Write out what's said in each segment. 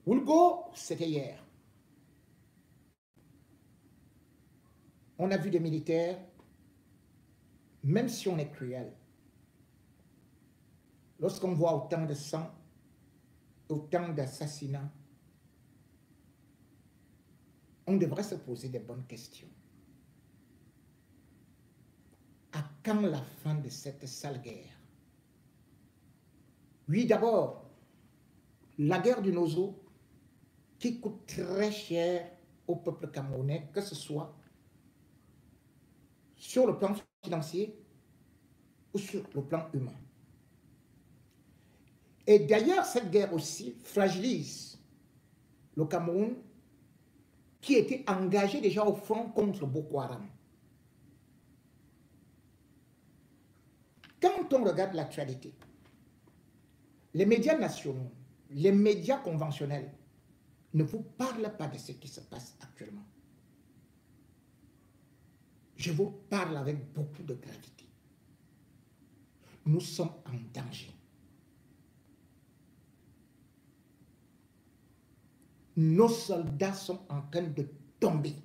Oulgo, c'était hier. On a vu des militaires, même si on est cruel, lorsqu'on voit autant de sang, autant d'assassinats, on devrait se poser des bonnes questions. À quand la fin de cette sale guerre? Oui, d'abord, la guerre du Nozo, qui coûte très cher au peuple camerounais, que ce soit sur le plan financier ou sur le plan humain. Et d'ailleurs, cette guerre aussi fragilise le Cameroun, qui était engagé déjà au front contre Boko Haram. Quand on regarde l'actualité, les médias nationaux, les médias conventionnels ne vous parlent pas de ce qui se passe actuellement. Je vous parle avec beaucoup de gravité. Nous sommes en danger. Nos soldats sont en train de tomber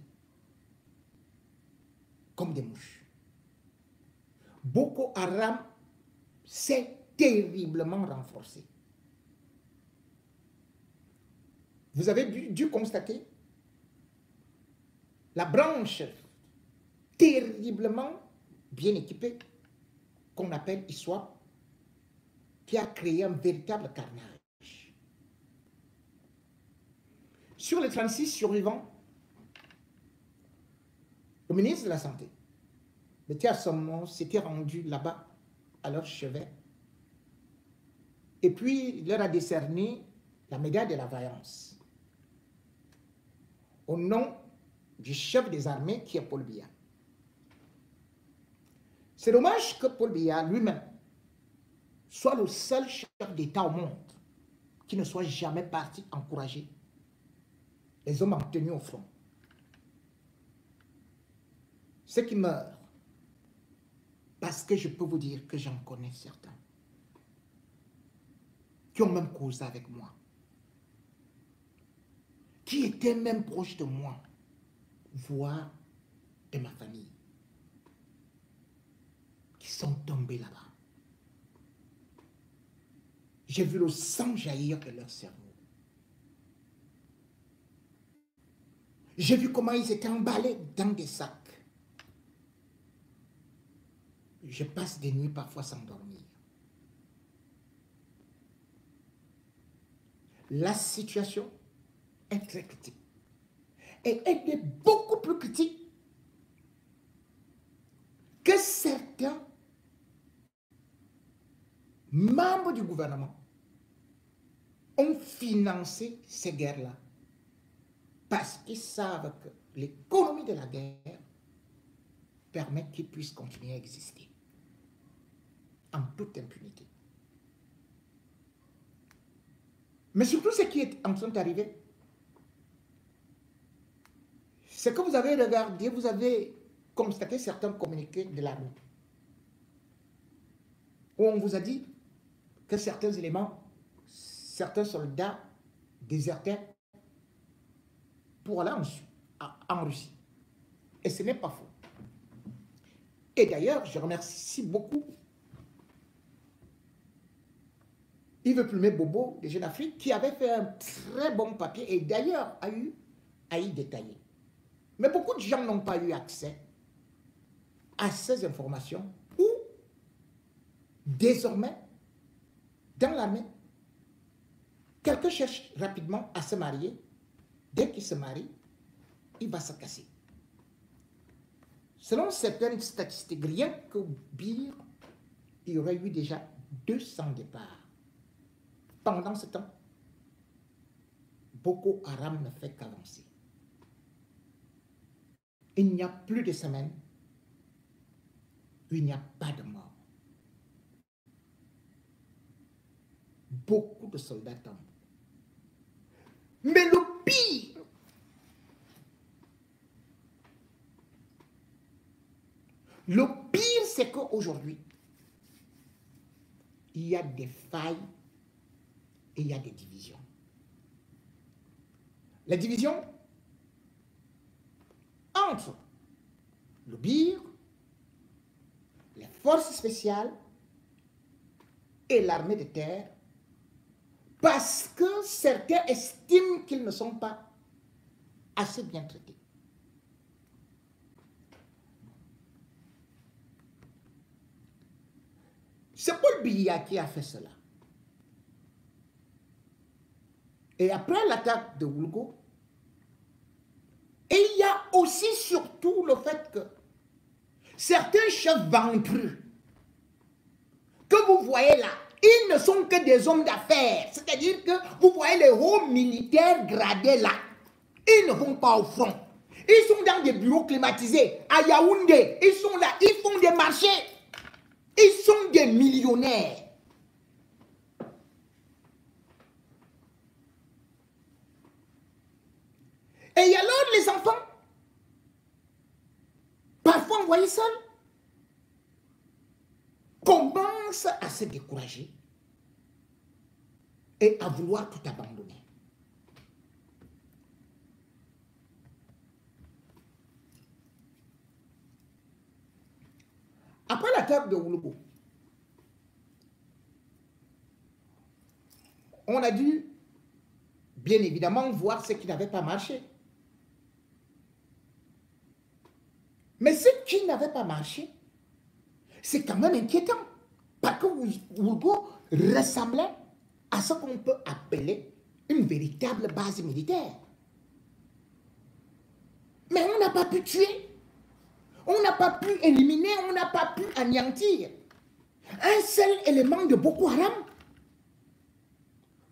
comme des mouches. Boko Haram s'est terriblement renforcé. Vous avez dû constater la branche terriblement bien équipée qu'on appelle ISWAP, qui a créé un véritable carnage. Sur les 36 survivants, le ministre de la Santé, Mathias Sommo, s'était rendu là-bas à leur chevet et puis il leur a décerné la médaille de la vaillance au nom du chef des armées qui est Paul Biya. C'est dommage que Paul Biya lui-même soit le seul chef d'État au monde qui ne soit jamais parti encourager les hommes en tenue au front. Ceux qui meurent, parce que je peux vous dire que j'en connais certains, qui ont même causé avec moi, qui étaient même proches de moi, voire de ma famille, qui sont tombés là-bas. J'ai vu le sang jaillir de leur cerveau. J'ai vu comment ils étaient emballés dans des sacs. Je passe des nuits parfois sans dormir. La situation est très critique. Et elle est beaucoup plus critique que certains membres du gouvernement ont financé ces guerres-là parce qu'ils savent que l'économie de la guerre permet qu'ils puissent continuer à exister en toute impunité. Mais surtout, ce qui est en train d'arriver, c'est que vous avez regardé, vous avez constaté certains communiqués de l'armée où on vous a dit que certains éléments, certains soldats désertaient pour aller en Russie. Et ce n'est pas faux. Et d'ailleurs, je remercie beaucoup Yves Plumet-Bobo de Jeune Afrique qui avait fait un très bon papier et d'ailleurs a eu à y détailler. Mais beaucoup de gens n'ont pas eu accès à ces informations où désormais, dans l'armée, quelqu'un cherche rapidement à se marier. Dès qu'il se marie, il va se casser. Selon certaines statistiques, rien qu'au Bir, il y aurait eu déjà 200 départs. Pendant ce temps, Boko Haram ne fait qu'avancer. Il n'y a plus de semaines où il n'y a pas de mort. Beaucoup de soldats tombent. Mais le pire, c'est qu'aujourd'hui, il y a des failles et il y a des divisions. la division entre le BIR, les forces spéciales et l'armée de terre, parce que certains estiment qu'ils ne sont pas assez bien traités. C'est Paul Biya qui a fait cela. Et après l'attaque de Wulgo, et il y a aussi surtout le fait que certains chefs ventrus que vous voyez là, ils ne sont que des hommes d'affaires. C'est-à-dire que vous voyez les hauts militaires gradés là, ils ne vont pas au front. Ils sont dans des bureaux climatisés à Yaoundé. Ils sont là, ils font des marchés. Ils sont des millionnaires. Et alors les enfants, parfois envoyés seuls, commencent à se décourager et à vouloir tout abandonner. Après l'attaque de Wulgo, on a dû bien évidemment voir ce qui n'avait pas marché. Mais ce qui n'avait pas marché, c'est quand même inquiétant. Parce que Wulgo ressemblait à ce qu'on peut appeler une véritable base militaire. Mais on n'a pas pu tuer. On n'a pas pu éliminer, on n'a pas pu anéantir un seul élément de Boko Haram.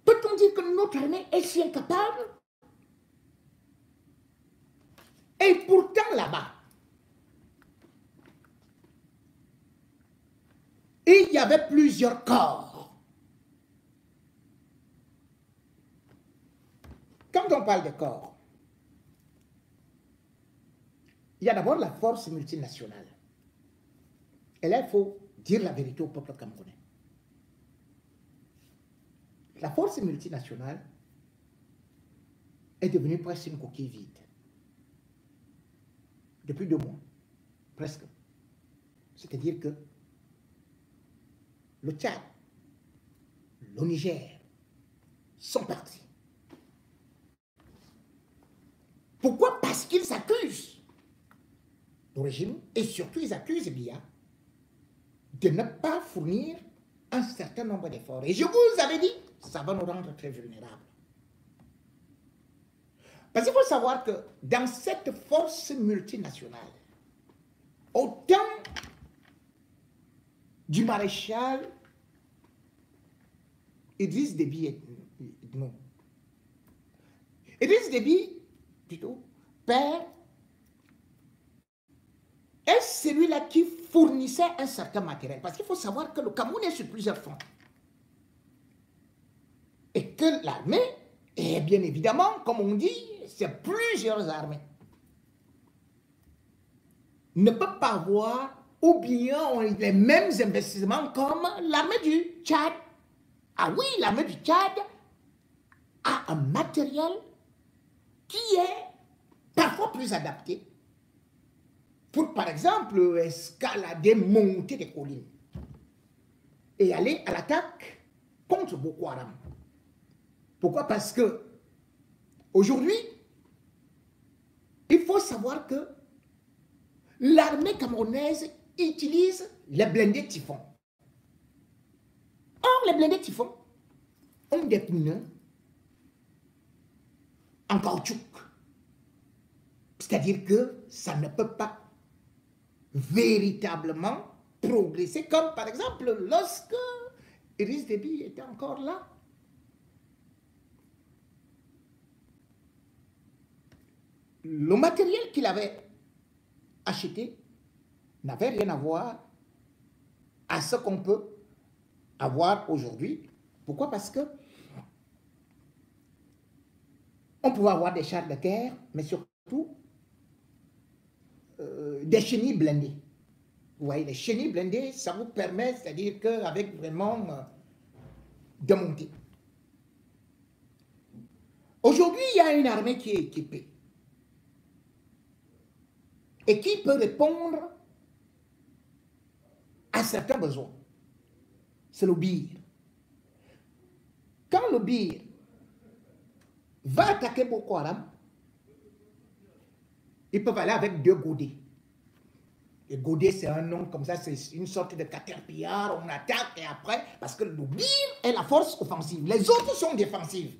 Peut-on dire que notre armée est si incapable? Et pourtant là-bas, il y avait plusieurs corps. Quand on parle de corps, il y a d'abord la force multinationale. Et là, il faut dire la vérité au peuple camerounais. La force multinationale est devenue presque une coquille vide. Depuis 2 mois, presque. C'est-à-dire que le Tchad, le Niger sont partis. Pourquoi? Parce qu'ils s'accusent le régime et surtout ils accusent Biya de ne pas fournir un certain nombre d'efforts. Et je vous avais dit, ça va nous rendre très vulnérables. Parce qu'il faut savoir que dans cette force multinationale, au temps du maréchal Idriss Déby, non. Idriss Déby, plutôt, père, est celui-là qui fournissait un certain matériel. Parce qu'il faut savoir que le Cameroun est sur plusieurs fronts. Et que l'armée, et bien évidemment, comme on dit, c'est plusieurs armées, ne peut pas avoir ou bien les mêmes investissements comme l'armée du Tchad. Ah oui, l'armée du Tchad a un matériel qui est parfois plus adapté pour, par exemple, escalader, monter des collines et aller à l'attaque contre Boko Haram. Pourquoi? Parce que aujourd'hui, il faut savoir que l'armée camerounaise utilise les blindés Typhon. Or, les blindés Typhon ont des pneus en caoutchouc. C'est-à-dire que ça ne peut pas véritablement progresser, comme par exemple lorsque Idriss Déby était encore là. Le matériel qu'il avait acheté n'avait rien à voir à ce qu'on peut avoir aujourd'hui. Pourquoi? Parce que on pouvait avoir des chars de guerre, mais surtout des chenilles blindées. Vous voyez, les chenilles blindées, ça vous permet, c'est-à-dire qu'avec vraiment de monter. Aujourd'hui, il y a une armée qui est équipée et qui peut répondre à certains besoins. C'est le BIR. Quand le BIR va attaquer Boko Haram, ils peuvent aller avec 2 godets. Et godet, c'est un nom comme ça, c'est une sorte de caterpillar, on attaque et après, parce que le BIR est la force offensive, les autres sont défensives.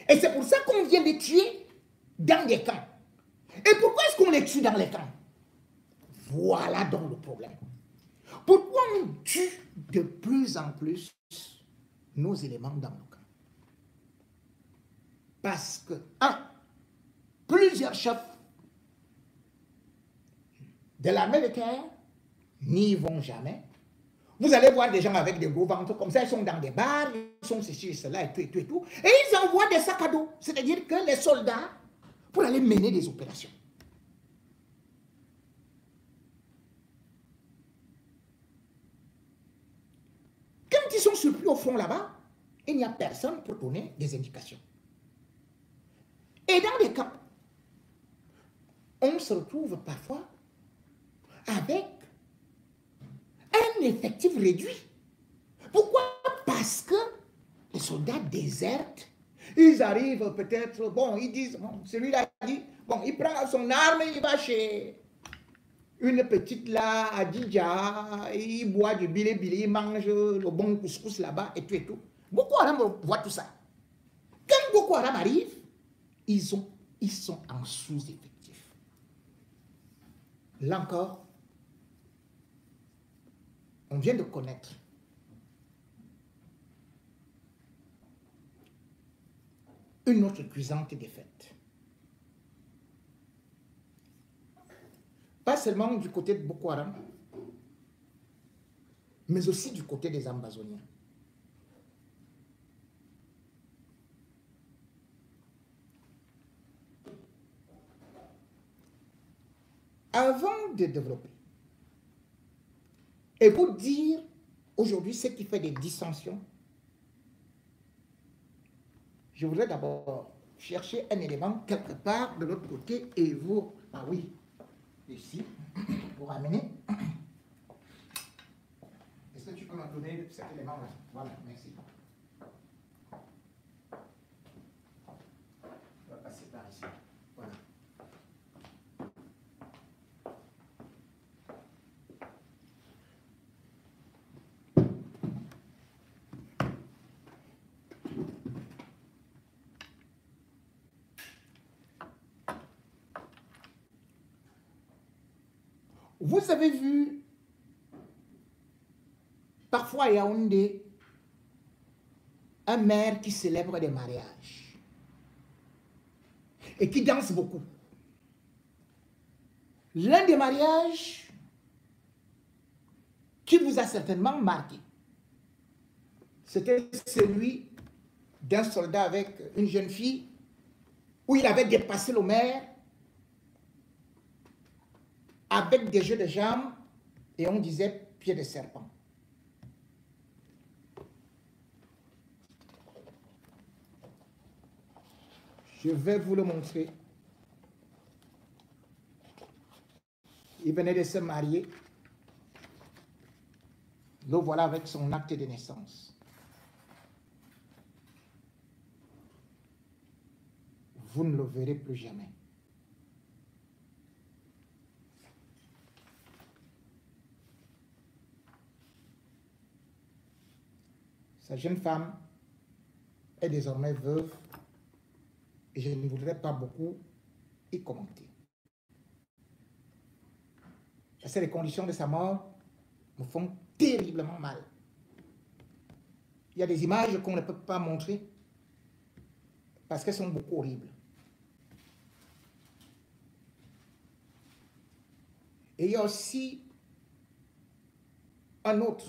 Et c'est pour ça qu'on vient les tuer dans des camps. Et pourquoi est-ce qu'on les tue dans les camps? Voilà donc le problème. Pourquoi on tue de plus en plus nos éléments dans nos camps? Parce que, plusieurs chefs de l'armée de terre n'y vont jamais. Vous allez voir des gens avec des gros ventres comme ça, ils sont dans des bars, ils sont ceci et cela et tout et tout et tout. Et ils envoient des sacs à dos, c'est-à-dire que les soldats, pour aller mener des opérations. Quand ils sont surpris au front là-bas, il n'y a personne pour donner des indications. Et dans les camps, on se retrouve parfois avec un effectif réduit. Pourquoi? Parce que les soldats désertent. Ils arrivent peut-être, bon, ils disent, bon, celui-là dit, bon, il prend son arme, il va chez une petite là, à Didja, il boit du bilé-bilé, il mange le bon couscous là-bas, et tout et tout. Boko Haram voit tout ça. Quand Boko Haram arrive, ils sont en sous-effectif. Là encore, on vient de connaître une autre cuisante défaite. Pas seulement du côté de Boko Haram, mais aussi du côté des Ambazoniens. Avant de développer et vous dire aujourd'hui ce qui fait des dissensions, je voudrais d'abord chercher un élément quelque part de l'autre côté et vous, ah oui, ici, pour ramener. Est-ce que tu peux me donner cet élément-là? Voilà, merci. On va passer par ici. Voilà. Vous avez vu parfois à Yaoundé un maire qui célèbre des mariages et qui danse beaucoup. L'un des mariages qui vous a certainement marqué, c'était celui d'un soldat avec une jeune fille où il avait dépassé le maire avec des jeux de jambes et on disait pied de serpent. Je vais vous le montrer. Il venait de se marier. Le voilà avec son acte de naissance. Vous ne le verrez plus jamais. Sa jeune femme est désormais veuve et je ne voudrais pas beaucoup y commenter. Parce que les conditions de sa mort me font terriblement mal. Il y a des images qu'on ne peut pas montrer parce qu'elles sont beaucoup horribles. Et il y a aussi un autre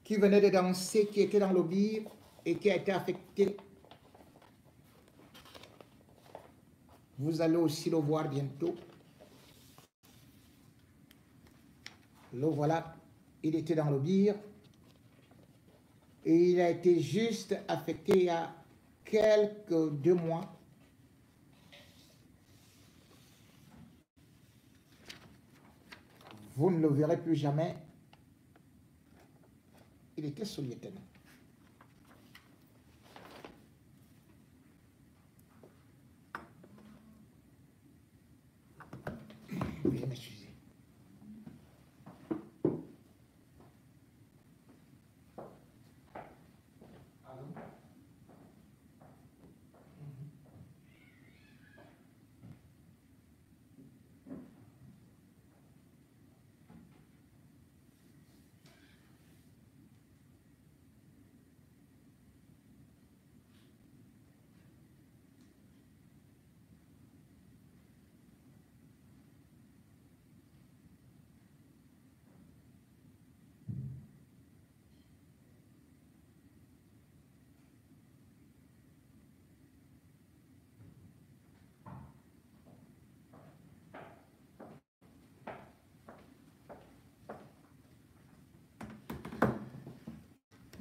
qui venait de danser, qui était dans le bir et qui a été affecté. Vous allez aussi le voir bientôt. Le voilà, il était dans le bir et il a été juste affecté il y a quelques 2 mois, vous ne le verrez plus jamais. Il était sous lieutenant. Veuillez m'excuser.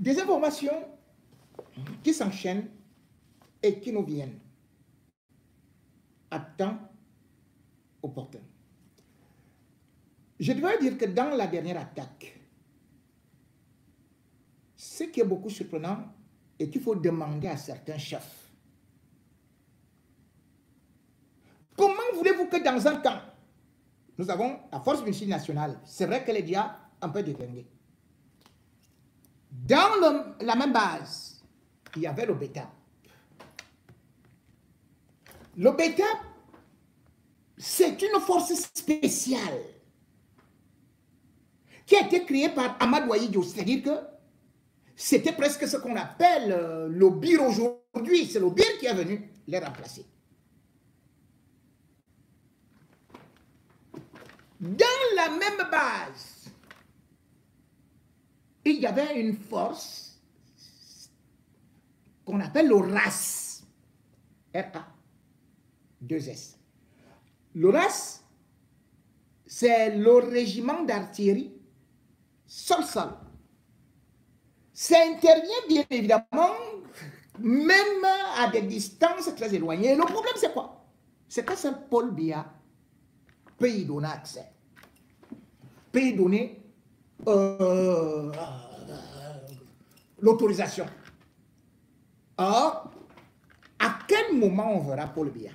Des informations qui s'enchaînent et qui nous viennent à temps opportun. Je dois dire que dans la dernière attaque, ce qui est beaucoup surprenant et qu'il faut demander à certains chefs, comment voulez-vous que dans un camp, nous avons la force multinationale, c'est vrai qu'elle est déjà un peu dégringolée. Dans la même base, il y avait le bêta. Le bêta, c'est une force spéciale qui a été créée par Ahmad Ouahidio. C'est-à-dire que c'était presque ce qu'on appelle le BIR aujourd'hui. C'est le BIR qui est venu les remplacer. Dans la même base, il y avait une force qu'on appelle le RAS. R-A-2-S. Le RAS, c'est le régiment d'artillerie sol-sol. Ça intervient bien évidemment, même à des distances très éloignées. Le problème, c'est quoi? C'est que seul Paul Biya peut y donner accès. Peut y donner l'autorisation. Or, à quel moment on verra Paul Biya?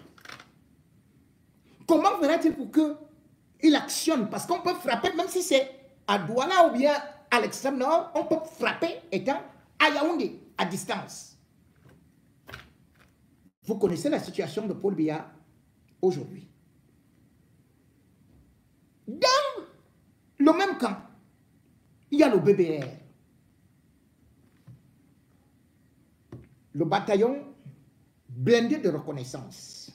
Comment verra-t-il pour qu'il actionne? Parce qu'on peut frapper, même si c'est à Douala ou bien à l'extrême nord, on peut frapper étant à Yaoundé, à distance. Vous connaissez la situation de Paul Biya aujourd'hui. Dans le même camp, il y a le BBR, le bataillon blindé de reconnaissance.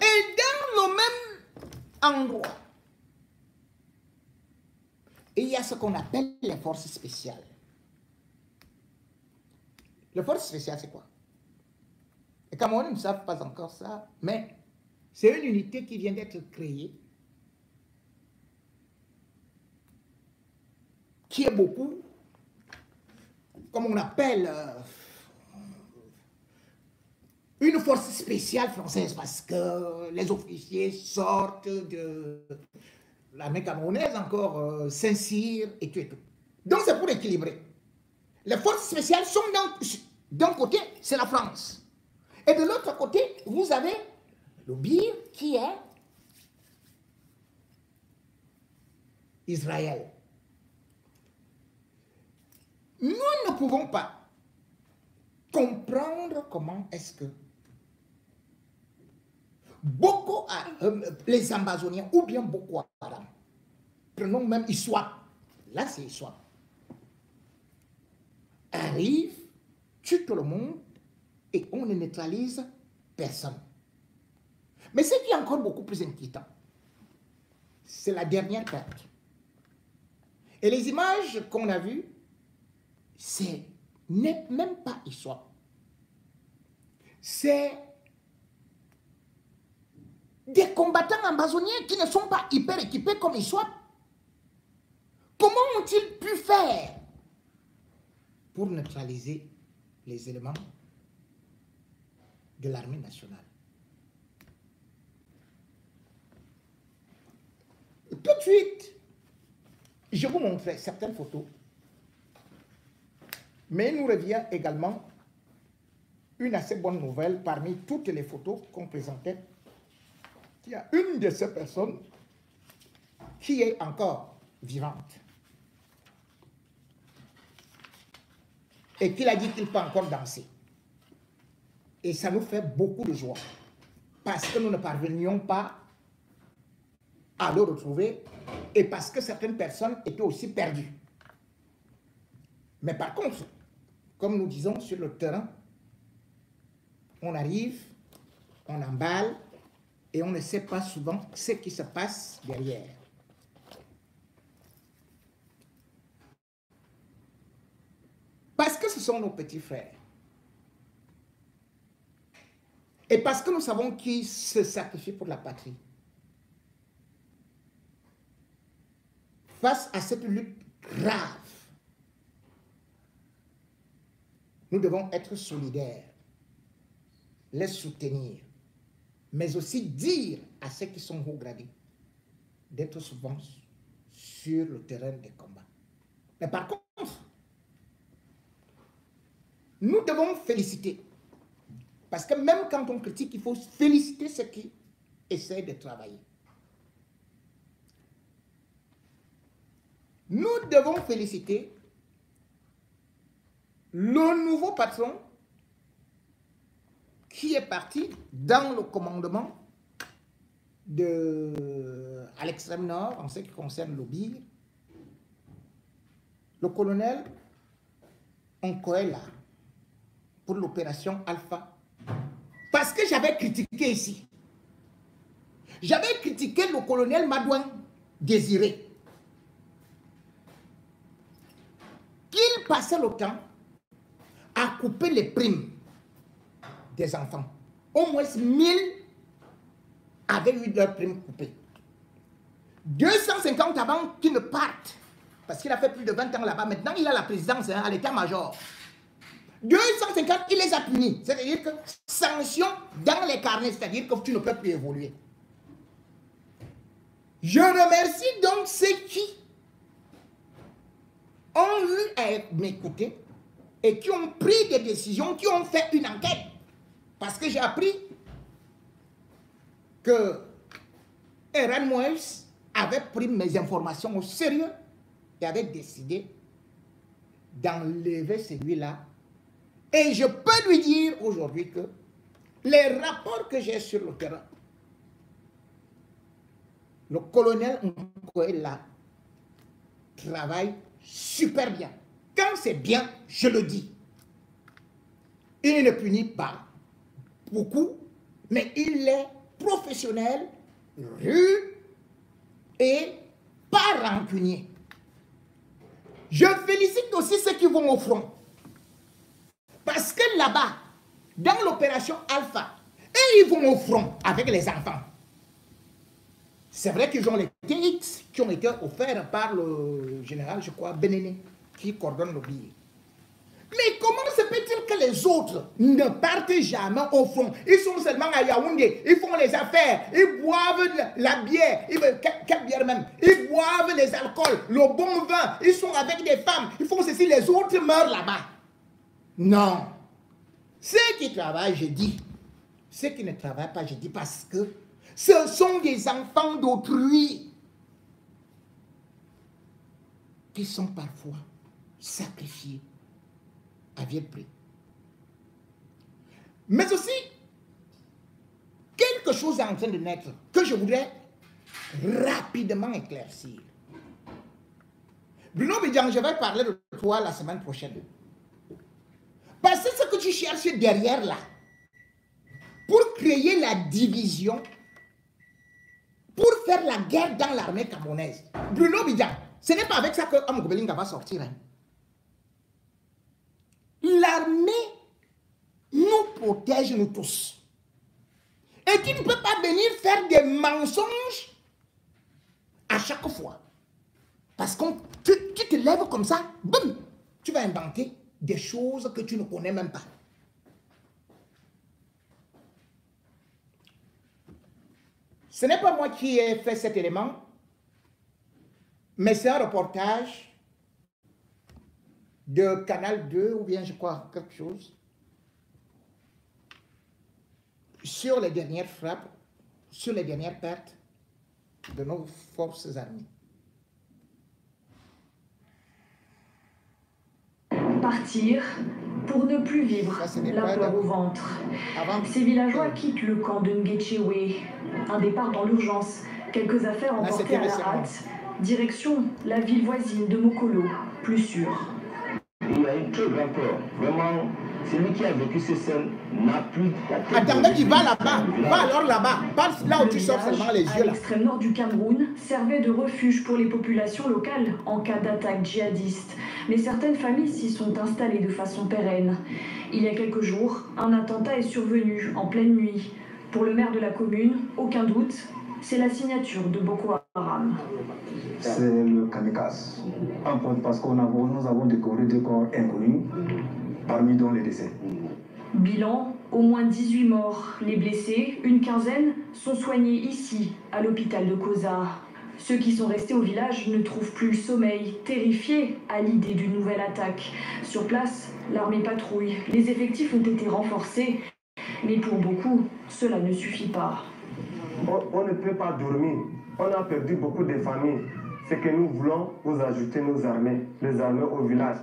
Et dans le même endroit, il y a ce qu'on appelle les forces spéciales. Les forces spéciales, c'est quoi? Les Camerounais ne savent pas encore ça, mais c'est une unité qui vient d'être créée, qui est beaucoup, comme on appelle, une force spéciale française, parce que les officiers sortent de l'armée camerounaise encore, Saint-Cyr et tout et tout. Donc c'est pour équilibrer. Les forces spéciales sont d'un côté, c'est la France. Et de l'autre côté, vous avez le BIR qui est Israël. Nous ne pouvons pas comprendre comment est-ce que les Amazoniens ou bien Boko Haram, prenons même Iswap, là c'est Iswap, arrive, tue tout le monde et on ne neutralise personne. Mais ce qui est encore beaucoup plus inquiétant, c'est la dernière perte. Et les images qu'on a vues, c'est même pas Iswap. C'est des combattants amazoniens qui ne sont pas hyper équipés comme Iswap. Comment ont-ils pu faire pour neutraliser les éléments de l'armée nationale. Tout de suite, je vous montrerai certaines photos, mais il nous revient également une assez bonne nouvelle parmi toutes les photos qu'on présentait. Il y a une de ces personnes qui est encore vivante et qu'il a dit qu'il peut encore danser. Et ça nous fait beaucoup de joie parce que nous ne parvenions pas à le retrouver et parce que certaines personnes étaient aussi perdues. Mais par contre, comme nous disons sur le terrain, on arrive, on emballe et on ne sait pas souvent ce qui se passe derrière. Parce que ce sont nos petits frères. Et parce que nous savons qu'ils se sacrifient pour la patrie. Face à cette lutte grave, nous devons être solidaires, les soutenir, mais aussi dire à ceux qui sont haut gradés d'être souvent sur le terrain des combats. Mais par contre, nous devons féliciter. Parce que même quand on critique, il faut féliciter ceux qui essaient de travailler. Nous devons féliciter le nouveau patron qui est parti dans le commandement à l'extrême nord en ce qui concerne l'Obir, le colonel Onkoela, pour l'opération Alpha. Parce que j'avais critiqué ici. J'avais critiqué le colonel Madouin Désiré. Qu'il passait le temps à couper les primes des enfants. Au moins 1000 avaient eu leurs primes coupées. 250 avant qu'ils ne partent. Parce qu'il a fait plus de 20 ans là-bas. Maintenant, il a la présidence à l'état-major. 250, il les a punis. C'est-à-dire que sanction dans les carnets, c'est-à-dire que tu ne peux plus évoluer. Je remercie donc ceux qui ont eu à m'écouter et qui ont pris des décisions, qui ont fait une enquête. Parce que j'ai appris que Aaron Moïse avait pris mes informations au sérieux et avait décidé d'enlever celui-là. Et je peux lui dire aujourd'hui que les rapports que j'ai sur le terrain, le colonel Nkoela travaille super bien. Quand c'est bien, je le dis. Il ne punit pas beaucoup, mais il est professionnel, rude et pas rancunier. Je félicite aussi ceux qui vont au front. Parce que là-bas, dans l'opération Alpha, et ils vont au front avec les enfants. C'est vrai qu'ils ont les TX qui ont été offerts par le général, je crois, Bénéné, qui coordonne le billet. Mais comment se peut-il que les autres ne partent jamais au front? Ils sont seulement à Yaoundé, ils font les affaires, ils boivent la bière, quelle bière même? Ils boivent les alcools, le bon vin, ils sont avec des femmes, ils font ceci, les autres meurent là-bas. Non. Ceux qui travaillent, je dis. Ceux qui ne travaillent pas, je dis parce que ce sont des enfants d'autrui qui sont parfois sacrifiés à vil prix. Mais aussi, quelque chose est en train de naître que je voudrais rapidement éclaircir. Bruno Bidjan, je vais parler de toi la semaine prochaine. Parce que ce que tu cherches derrière là, pour créer la division, pour faire la guerre dans l'armée camerounaise, Bruno Bidjan, ce n'est pas avec ça que Amgobelinga va sortir. Hein. L'armée nous protège, nous tous. Et tu ne peux pas venir faire des mensonges à chaque fois. Parce que tu te lèves comme ça, boum, tu vas inventer des choses que tu ne connais même pas. Ce n'est pas moi qui ai fait cet élément, mais c'est un reportage de Canal 2, ou bien je crois quelque chose, sur les dernières frappes, sur les dernières pertes de nos forces armées. Partir pour ne plus vivre la peur au ventre. Ces villageois quittent le camp de Ngetchewe. Un départ dans l'urgence, quelques affaires emportées à la hâte. Direction la ville voisine de Mokolo, plus sûre. Il y a une très grande peur. Vraiment, celui qui a vécu ces scènes n'a plus... Attendez, tu vas là-bas. Va alors là-bas. Pas là où tu sors seulement les yeux. À l'extrême nord du Cameroun, servait de refuge pour les populations locales en cas d'attaque djihadiste. Mais certaines familles s'y sont installées de façon pérenne. Il y a quelques jours, un attentat est survenu en pleine nuit. Pour le maire de la commune, aucun doute, c'est la signature de Boko Haram. C'est le kamikaze. Parce que nous avons découvert des corps inconnus, parmi dont les décès. Bilan, au moins 18 morts. Les blessés, une quinzaine, sont soignés ici, à l'hôpital de Koza. Ceux qui sont restés au village ne trouvent plus le sommeil, terrifiés à l'idée d'une nouvelle attaque. Sur place, l'armée patrouille. Les effectifs ont été renforcés, mais pour beaucoup, cela ne suffit pas. On ne peut pas dormir. On a perdu beaucoup de familles. Ce que nous voulons, vous ajouter nos armées, les armées au village.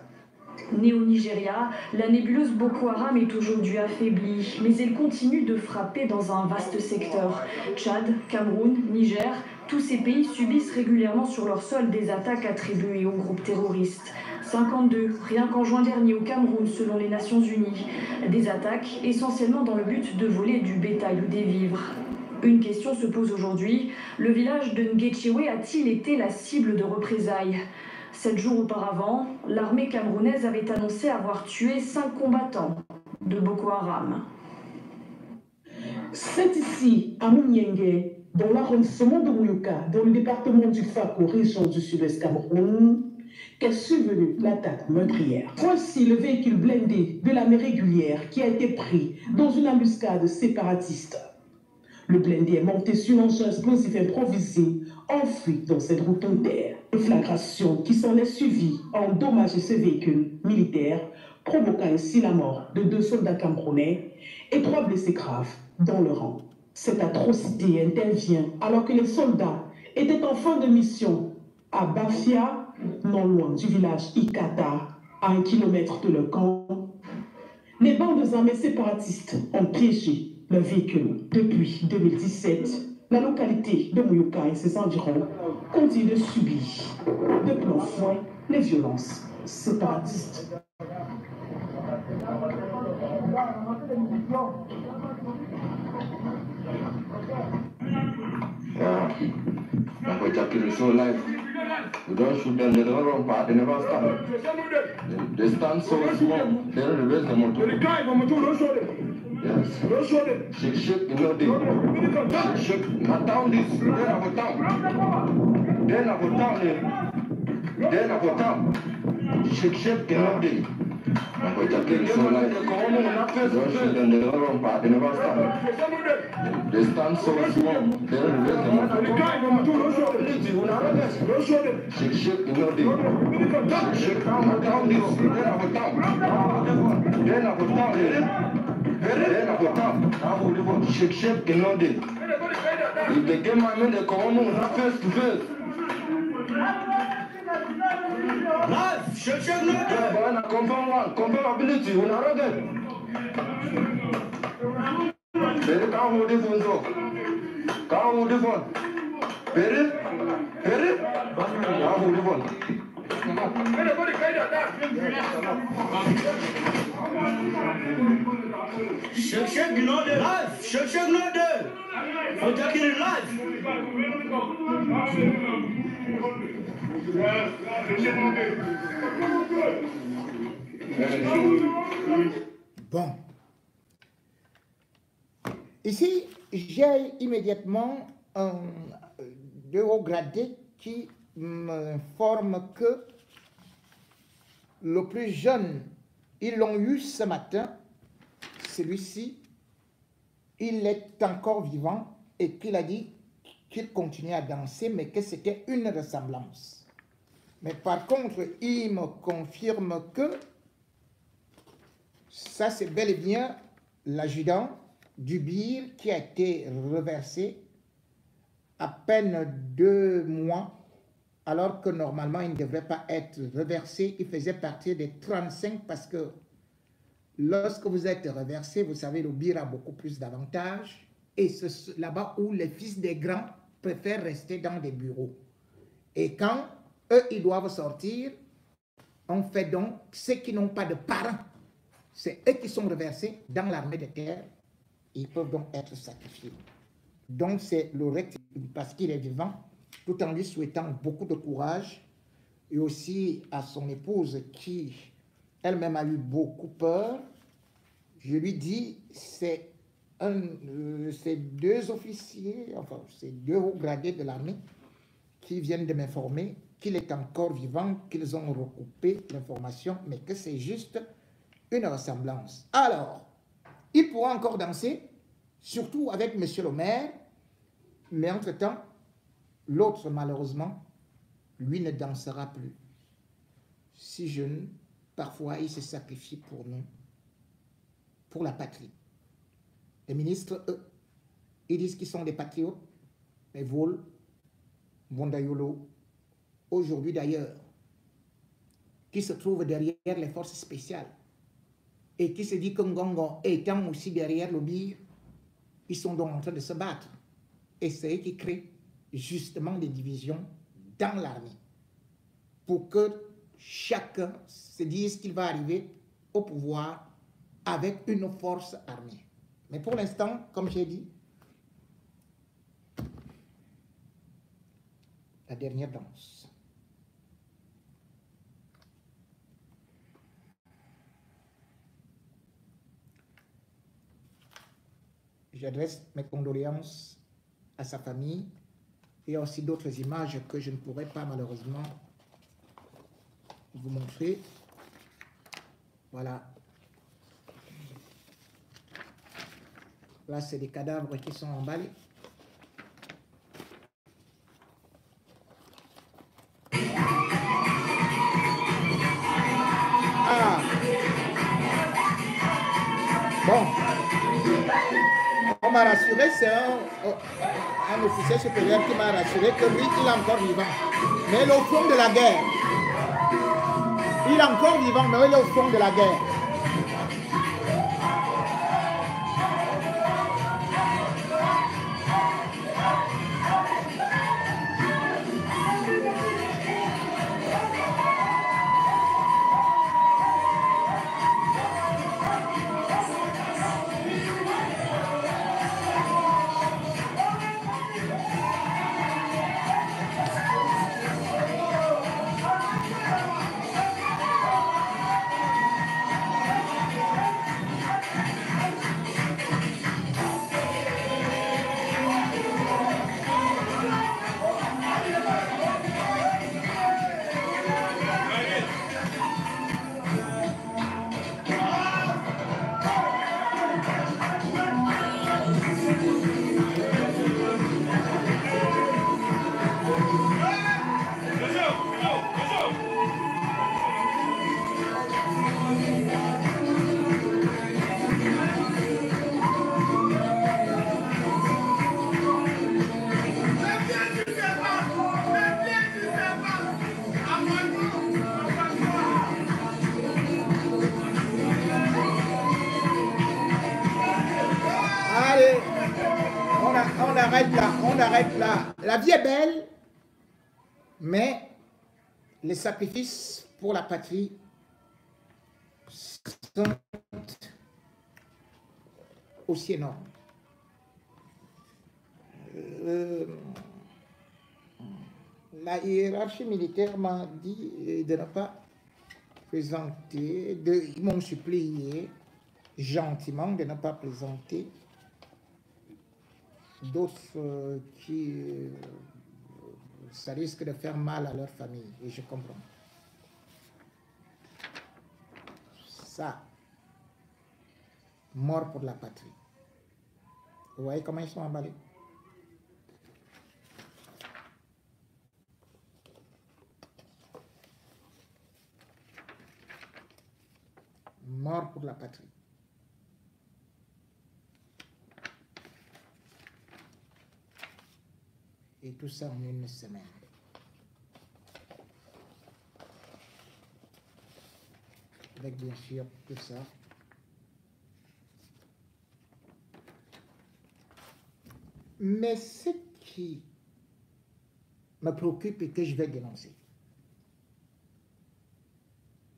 Née au Nigeria, la nébuleuse Boko Haram est aujourd'hui affaiblie, mais elle continue de frapper dans un vaste secteur. Tchad, Cameroun, Niger, tous ces pays subissent régulièrement sur leur sol des attaques attribuées aux groupes terroristes. 52, rien qu'en juin dernier au Cameroun, selon les Nations Unies. Des attaques essentiellement dans le but de voler du bétail ou des vivres. Une question se pose aujourd'hui, le village de Ngetchewe a-t-il été la cible de représailles ? 7 jours auparavant, l'armée camerounaise avait annoncé avoir tué 5 combattants de Boko Haram. C'est ici, à Mouniengue, dans l'arrondissement de Mouyouka, dans le département du Fako, région du sud-est Cameroun, qu'est survenue l'attaque meurtrière. Voici le véhicule blindé de l'armée régulière qui a été pris dans une embuscade séparatiste. Le blindé est monté sur un engin explosif improvisé, enfoui dans cette route en terre. Déflagration qui s'en est suivie a endommagé ce véhicule militaire, provoquant ainsi la mort de 2 soldats camerounais et 3 blessés graves dans le rang. Cette atrocité intervient alors que les soldats étaient en fin de mission à Bafia, non loin du village Ikata, à 1 kilomètre de leur camp. Les bandes armées séparatistes ont piégé le véhicule. Depuis 2017, la localité de Mouyouka et ses environs continue de subir de plein fouet les violences séparatistes. We don't shoot them, they don't run far, they never stand. They stand so small, they don't raise the motor. Yes. Shake, you know, they shake, not down this, then I go down. Then I go down, then I go down. Shake, you know, they. We just kill so like, they don't shoot them, they don't run far, they never stand. They stand so small, they don't raise the motor. Shake, you know, they shake, not down this, then I go down. Then I go down, then I go down. Shake, you know, they. If they get my men, they come on, not face to face. Life, shake, no, yeah, but confirm ability, we're not again. Better can't hold this one, so. Can't hold this one. Better? Can't hold this one. Shake, no, the life, shake, no, the. I'm taking it life. Bon. Ici, j'ai immédiatement de haut gradé qui m'informe que le plus jeune Ils l'ont eu ce matin. Celui-ci, il est encore vivant et qu'il a dit qu'il continuait à danser, mais que c'était une ressemblance. Mais par contre, il me confirme que ça, c'est bel et bien l'adjudant du BIR qui a été reversé à peine 2 mois, alors que normalement, il ne devrait pas être reversé. Il faisait partie des 35 parce que lorsque vous êtes reversé, vous savez, le BIR a beaucoup plus d'avantages. Et c'est là-bas où les fils des grands préfèrent rester dans des bureaux. Et quand eux, ils doivent sortir, on fait donc ceux qui n'ont pas de parents. C'est eux qui sont reversés dans l'armée de terre. Ils peuvent donc être sacrifiés. Donc c'est le recte parce qu'il est vivant, tout en lui souhaitant beaucoup de courage. Et aussi à son épouse qui elle-même a eu beaucoup peur. Je lui dis, c'est ces 2 officiers, enfin ces 2 hauts gradés de l'armée qui viennent de m'informer qu'il est encore vivant, qu'ils ont recoupé l'information, mais que c'est juste une ressemblance. Alors, il pourra encore danser, surtout avec monsieur le maire, mais entre-temps, l'autre, malheureusement, lui ne dansera plus. Si jeune, parfois, il se sacrifie pour nous, pour la patrie. Les ministres, eux, ils disent qu'ils sont des patriotes, mais volent, Bondayolo, aujourd'hui d'ailleurs, qui se trouve derrière les forces spéciales et qui se dit que Ngongo étant aussi derrière le BIR, ils sont donc en train de se battre. Et c'est eux qui créent justement des divisions dans l'armée pour que chacun se dise qu'il va arriver au pouvoir avec une force armée. Mais pour l'instant, comme j'ai dit, la dernière danse. J'adresse mes condoléances à sa famille et aussi d'autres images que je ne pourrais pas malheureusement vous montrer. Voilà. Là, c'est des cadavres qui sont emballés. Ah. Bon. On m'a rassuré, c'est un officier supérieur qui m'a rassuré que lui, il est encore vivant. Mais il est au fond de la guerre. Il est encore vivant, mais il est au fond de la guerre. On arrête là. La vie est belle, mais les sacrifices pour la patrie sont aussi énormes. La hiérarchie militaire m'a dit de ne pas présenter, ils m'ont supplié gentiment de ne pas présenter d'autres qui ça risque de faire mal à leur famille, et je comprends. Ça. Mort pour la patrie. Vous voyez comment ils sont emballés? Mort pour la patrie. Et tout ça en une semaine. Avec bien sûr tout ça. Mais ce qui me préoccupe et que je vais dénoncer,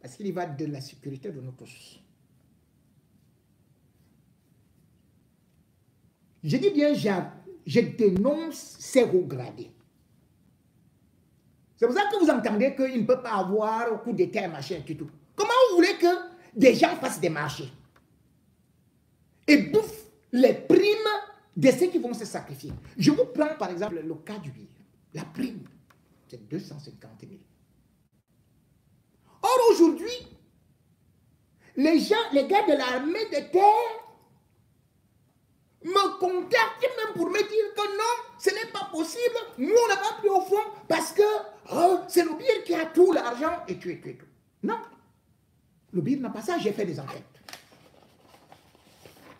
parce qu'il y va de la sécurité de nous tous. Je dis bien, je dénonce ces hauts gradés. C'est pour ça que vous entendez qu'il ne peut pas avoir au coup d'État, machin, et tout. Comment vous voulez que des gens fassent des marchés et bouffent les primes de ceux qui vont se sacrifier? Je vous prends par exemple le cas du billet. La prime, c'est 250 000. Or aujourd'hui, les gars de l'armée de terre me contactent même pour me dire que non, ce n'est pas possible, nous on n'a pas pris au fond parce que c'est le BIR qui a tout l'argent et tout. Non, le BIR n'a pas ça, j'ai fait des enquêtes.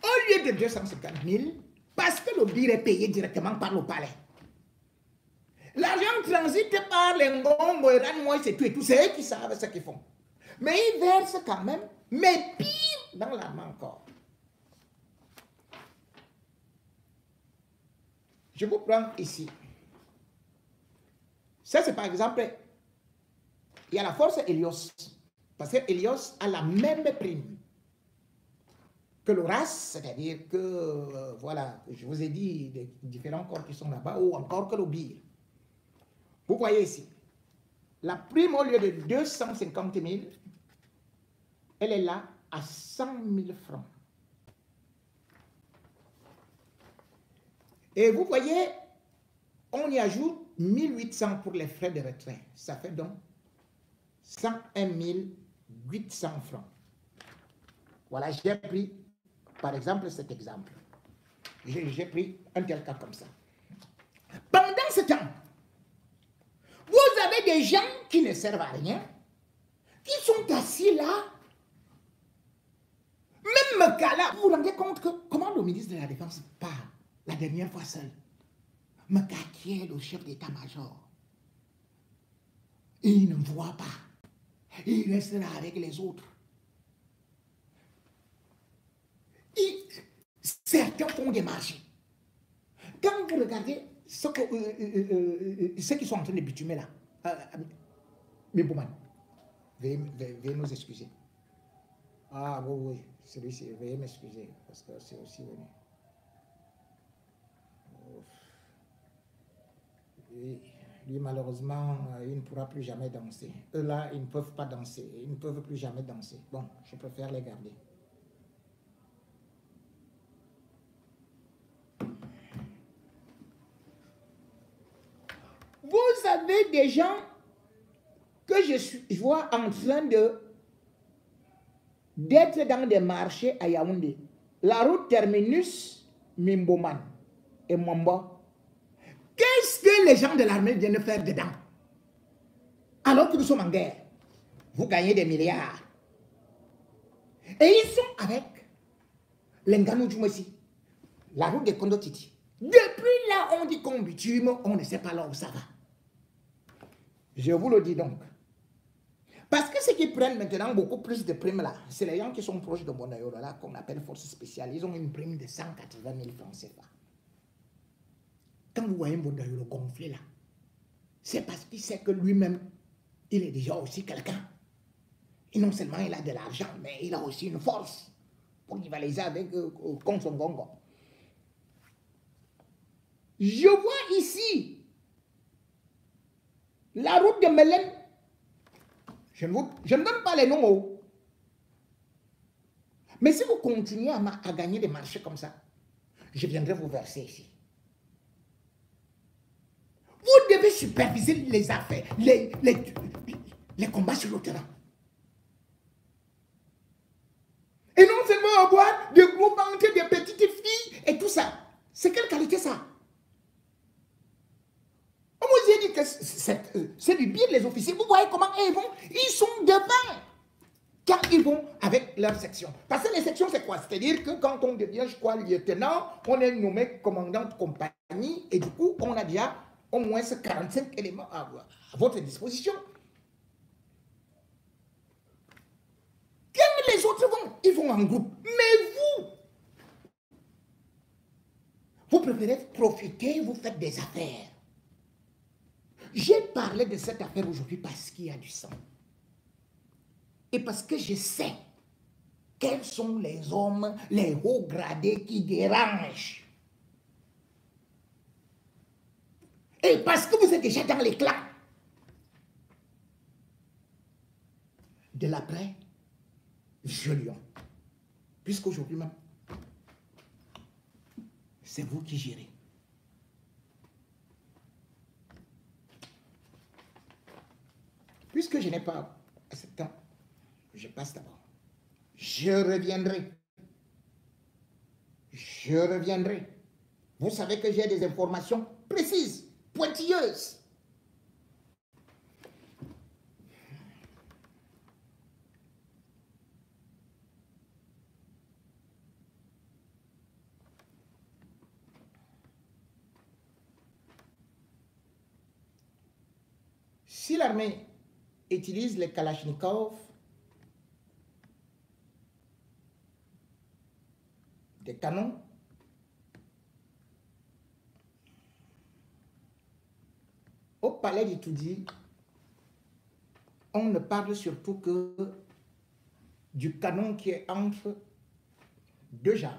Au lieu de 250 000, parce que le BIR est payé directement par le palais. L'argent transite par les Ngongo et Ranmoy, c'est tout et tout, c'est eux qui savent ce qu'ils font. Mais ils versent quand même, mais pire dans la main encore. Je vous prends ici. Ça, c'est par exemple, il y a la force Helios. Parce que Helios a la même prime que le RAS, c'est-à-dire que, voilà, je vous ai dit, les différents corps qui sont là-bas, ou encore que le BIR. Vous voyez ici, la prime au lieu de 250 000, elle est là à 100 000 francs. Et vous voyez, on y ajoute 1800 pour les frais de retrait. Ça fait donc 101 800 francs. Voilà, j'ai pris, par exemple, cet exemple. J'ai pris un tel cas comme ça. Pendant ce temps, vous avez des gens qui ne servent à rien, qui sont assis là, même Mekala. Vous vous rendez compte que comment le ministre de la Défense parle la dernière fois seul? Mekala qui est le chef d'état-major. Il ne voit pas. Il reste là avec les autres. Certains font des marchés. Quand vous regardez ceux qui sont en train de bitumer là, mais Bouman, veuillez nous excuser. Ah oui, celui-ci, veuillez m'excuser, parce que c'est aussi venu. Lui, malheureusement, il ne pourra plus jamais danser. Eux là, ils ne peuvent pas danser, ils ne peuvent plus jamais danser. Bon, je préfère les garder. Vous avez des gens que je vois en train d'être dans des marchés à Yaoundé. La route terminus Mimboman et Mwamba. Qu'est-ce que les gens de l'armée viennent faire dedans? Alors que nous sommes en guerre. Vous gagnez des milliards. Et ils sont avec l'Engano Djoumessi, la route de Kondotiti. Depuis là, on dit qu'on bitume, on ne sait pas là où ça va. Je vous le dis donc. Parce que ceux qui prennent maintenant beaucoup plus de primes là, c'est les gens qui sont proches de Bonayoro là, qu'on appelle force spéciale. Ils ont une prime de 180 000 francs CFA. Quand vous voyez Bonayoro gonfler là, c'est parce qu'il sait que lui-même, il est déjà aussi quelqu'un. Et non seulement il a de l'argent, mais il a aussi une force pour rivaliser avec contre son gongo. Je vois ici la route de Mélène. Je ne donne pas les noms. Mais si vous continuez à gagner des marchés comme ça, je viendrai vous verser ici. Vous devez superviser les affaires, les combats sur le terrain. avoir de gros ventres, de petites filles et tout ça. C'est quelle qualité ça? On vous a dit que c'est du bien les officiers. Vous voyez comment ils vont? Ils sont devant quand ils vont avec leur section. Parce que les sections, c'est quoi? C'est-à-dire que quand on devient, je crois, lieutenant, on est nommé commandant de compagnie et du coup, on a déjà au moins 45 éléments à votre disposition. Quand les autres vont, ils vont en groupe. Mais vous préférez profiter, vous faites des affaires. J'ai parlé de cette affaire aujourd'hui parce qu'il y a du sang. Et parce que je sais quels sont les hommes, les hauts gradés qui dérangent. Et parce que vous êtes déjà dans les clans de l'après Jolion. Puisqu'aujourd'hui même, c'est vous qui gérez. Puisque je n'ai pas assez de temps, je passe d'abord. Je reviendrai. Je reviendrai. Vous savez que j'ai des informations précises, pointilleuses. Si l'armée utilise les Kalachnikov, des canons, au palais d'Itoudi, on ne parle surtout que du canon qui est entre deux jambes.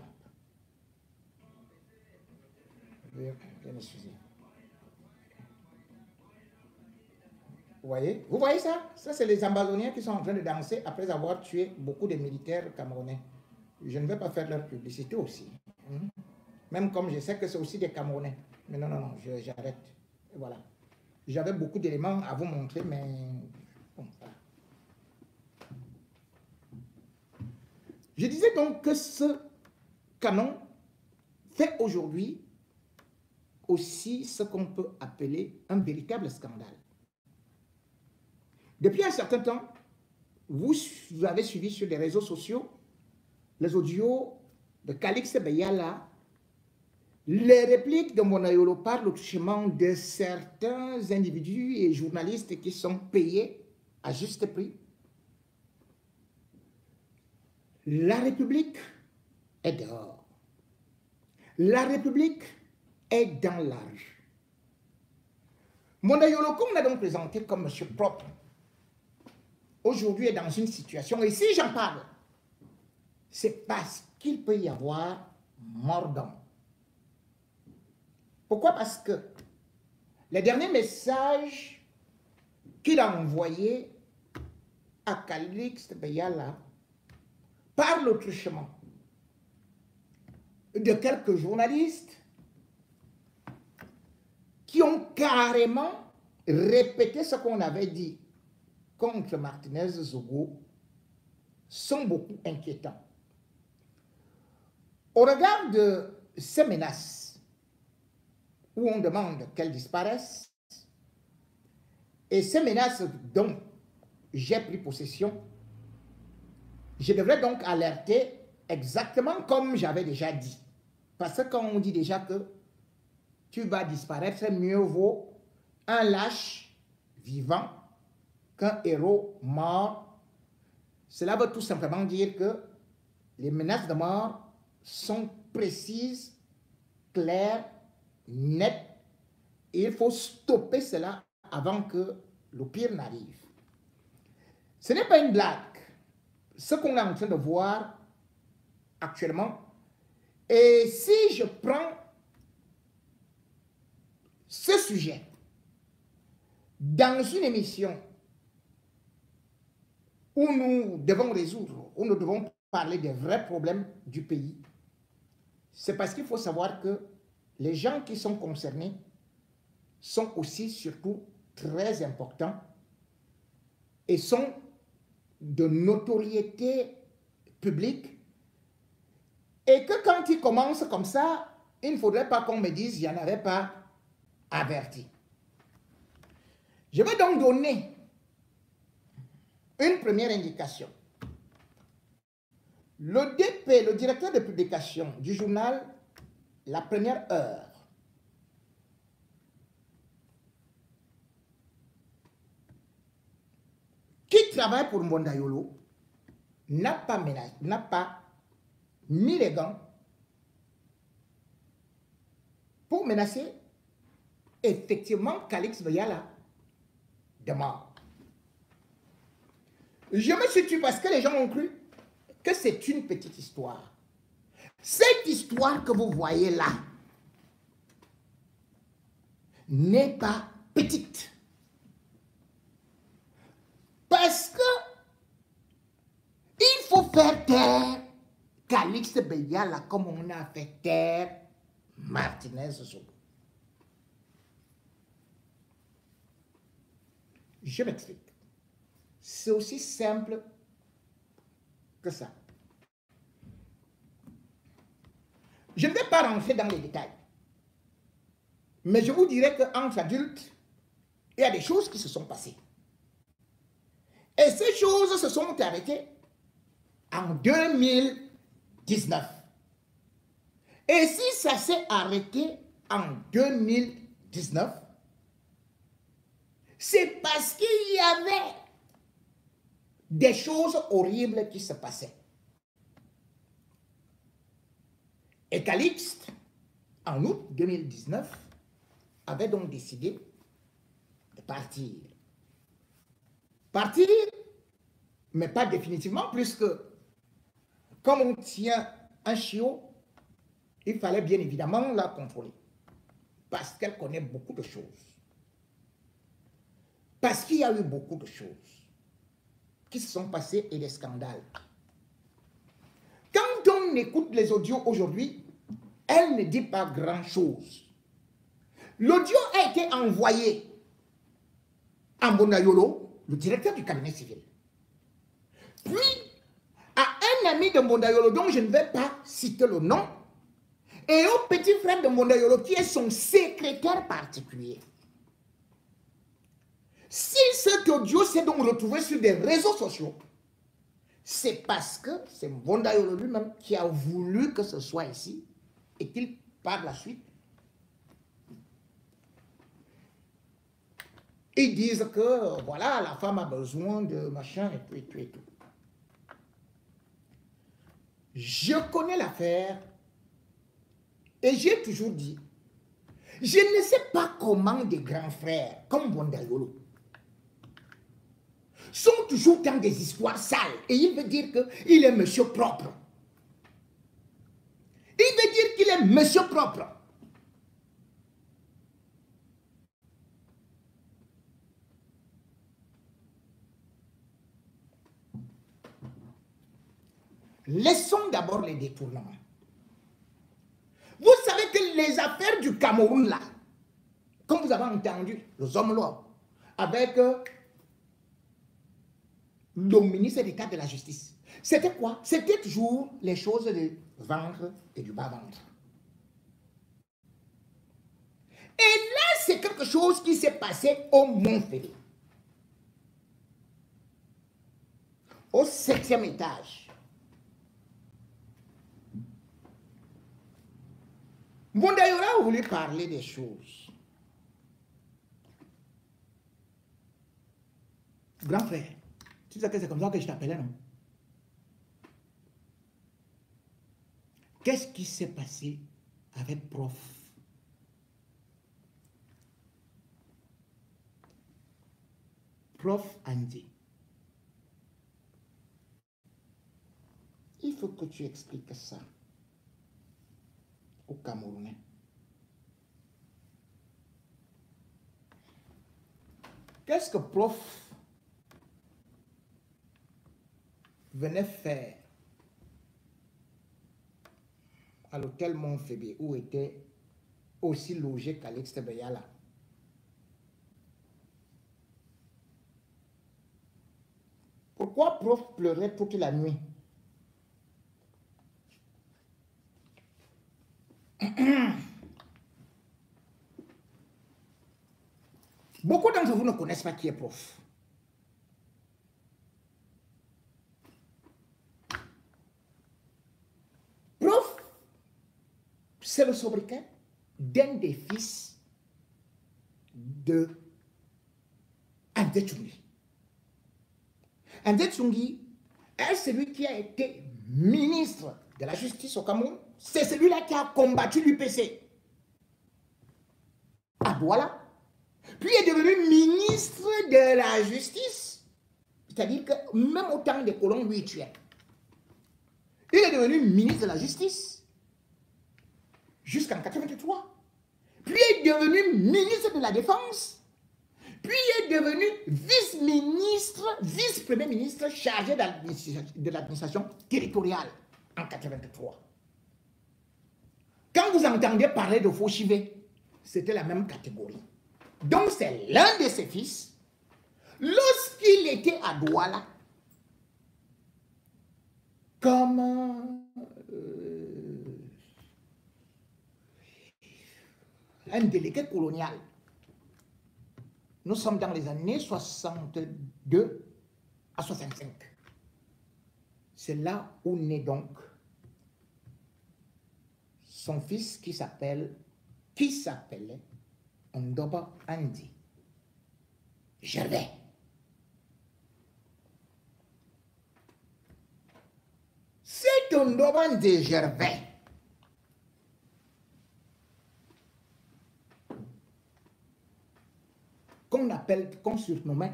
Bien excusez. Vous voyez ça? Ça, c'est les Ambazoniens qui sont en train de danser après avoir tué beaucoup de militaires camerounais. Je ne vais pas faire leur publicité aussi. Même comme je sais que c'est aussi des Camerounais. Mais non, non, non, j'arrête. Voilà. J'avais beaucoup d'éléments à vous montrer, mais... Bon, voilà. Je disais donc que ce canon fait aujourd'hui aussi ce qu'on peut appeler un véritable scandale. Depuis un certain temps, vous avez suivi sur les réseaux sociaux les audios de Calixte Beyala, les répliques de Monayolo parlent au touchement de certains individus et journalistes qui sont payés à juste prix. La République est dehors. La République est dans la rue. Monayolo, qu'on a donc présenté comme monsieur propre, aujourd'hui est dans une situation, et si j'en parle, c'est parce qu'il peut y avoir mort d'homme. Pourquoi? Parce que les derniers messages qu'il a envoyés à Calixte Beyala parlent autrement de quelques journalistes qui ont carrément répété ce qu'on avait dit contre Martinez Zogo, sont beaucoup inquiétants. Au regard de ces menaces, où on demande qu'elles disparaissent, et ces menaces dont j'ai pris possession, je devrais donc alerter exactement comme j'avais déjà dit. Parce que quand on dit déjà que tu vas disparaître, mieux vaut un lâche vivant qu'un héros mort. Cela veut tout simplement dire que les menaces de mort sont précises, claires, nettes, et il faut stopper cela avant que le pire n'arrive. Ce n'est pas une blague, ce qu'on est en train de voir actuellement. Et si je prends ce sujet dans une émission où nous devons résoudre, où nous devons parler des vrais problèmes du pays, c'est parce qu'il faut savoir que les gens qui sont concernés sont aussi surtout très importants et sont de notoriété publique Et que quand il commence comme ça, il ne faudrait pas qu'on me dise qu'il n'y en avait pas averti. Je vais donc donner une première indication. Le DP, le directeur de publication du journal La Première Heure, qui travaille pour Mbondayolo, n'a pas mis les gants pour menacer effectivement Calix Veyala de mort. Je me situe parce que les gens ont cru que c'est une petite histoire. Cette histoire que vous voyez là n'est pas petite. Parce que il faut faire taire Calixte Veyala comme on a fait taire Martinez Zobo. Je m'explique. C'est aussi simple que ça. Je ne vais pas rentrer dans les détails. Mais je vous dirais qu'entre adultes, il y a des choses qui se sont passées. Et ces choses se sont arrêtées en 2019. Et si ça s'est arrêté en 2019, c'est parce qu'il y avait des choses horribles qui se passaient. Et Calixte, en août 2019, avait donc décidé de partir. Partir, mais pas définitivement, puisque comme on tient un chiot, il fallait bien évidemment la contrôler. Parce qu'elle connaît beaucoup de choses. Parce qu'il y a eu beaucoup de choses qui se sont passées et des scandales. Quand on écoute les audios aujourd'hui, elle ne dit pas grand-chose. L'audio a été envoyé à Mbondayolo, le directeur du cabinet civil. Puis, à un ami de Mbondayolo, dont je ne vais pas citer le nom, et au petit frère de Mbondayolo, qui est son secrétaire particulier. Si cet audio s'est donc retrouvé sur des réseaux sociaux, c'est parce que c'est Mbondayolo lui-même qui a voulu que ce soit ici et qu'il, par la suite, ils disent que, voilà, la femme a besoin de machin et tout et tout et tout. Je connais l'affaire et j'ai toujours dit, je ne sais pas comment des grands frères comme Mbondayolo sont toujours dans des histoires sales. Et il veut dire qu'il est monsieur propre. Il veut dire qu'il est monsieur propre. Laissons d'abord les détournements. Vous savez que les affaires du Cameroun là, comme vous avez entendu, les hommes là, avec le ministre d'État de la Justice, c'était quoi? C'était toujours les choses du ventre et du bas-ventre. Et là, c'est quelque chose qui s'est passé au Mont-Fédé. Au 7e étage. Mbondayolo a voulu parler des choses. Grand frère, tu sais que c'est comme ça que je t'appelais, non? Qu'est-ce qui s'est passé avec Prof? Prof Andy. Il faut que tu expliques ça aux Camerounais. Qu'est-ce que Prof venait faire à l'hôtel Mont-Fédé où était aussi logé Calixte Veyala? Pourquoi Prof pleurait toute la nuit? Beaucoup d'entre vous ne connaissent pas qui est prof. Prof, c'est le sobriquet d'un des fils de André Tchungi. André Tchungi est celui qui a été ministre de la justice au Cameroun. C'est celui-là qui a combattu l'UPC à Douala. Puis est devenu ministre de la justice. C'est-à-dire que même au temps des colons, lui, il tuait. Il est devenu ministre de la justice jusqu'en 1983. Puis il est devenu ministre de la défense. Puis il est devenu vice-ministre, vice-premier ministre chargé de l'administration territoriale en 1983. Quand vous entendez parler de Fauchivé, c'était la même catégorie. Donc c'est l'un de ses fils, lorsqu'il était à Douala, comme un délégué colonial. Nous sommes dans les années 62 à 65. C'est là où naît donc son fils qui s'appelait Ndoba Andi Gervais. C'est Ndoba Andi Gervais qu'on surnommait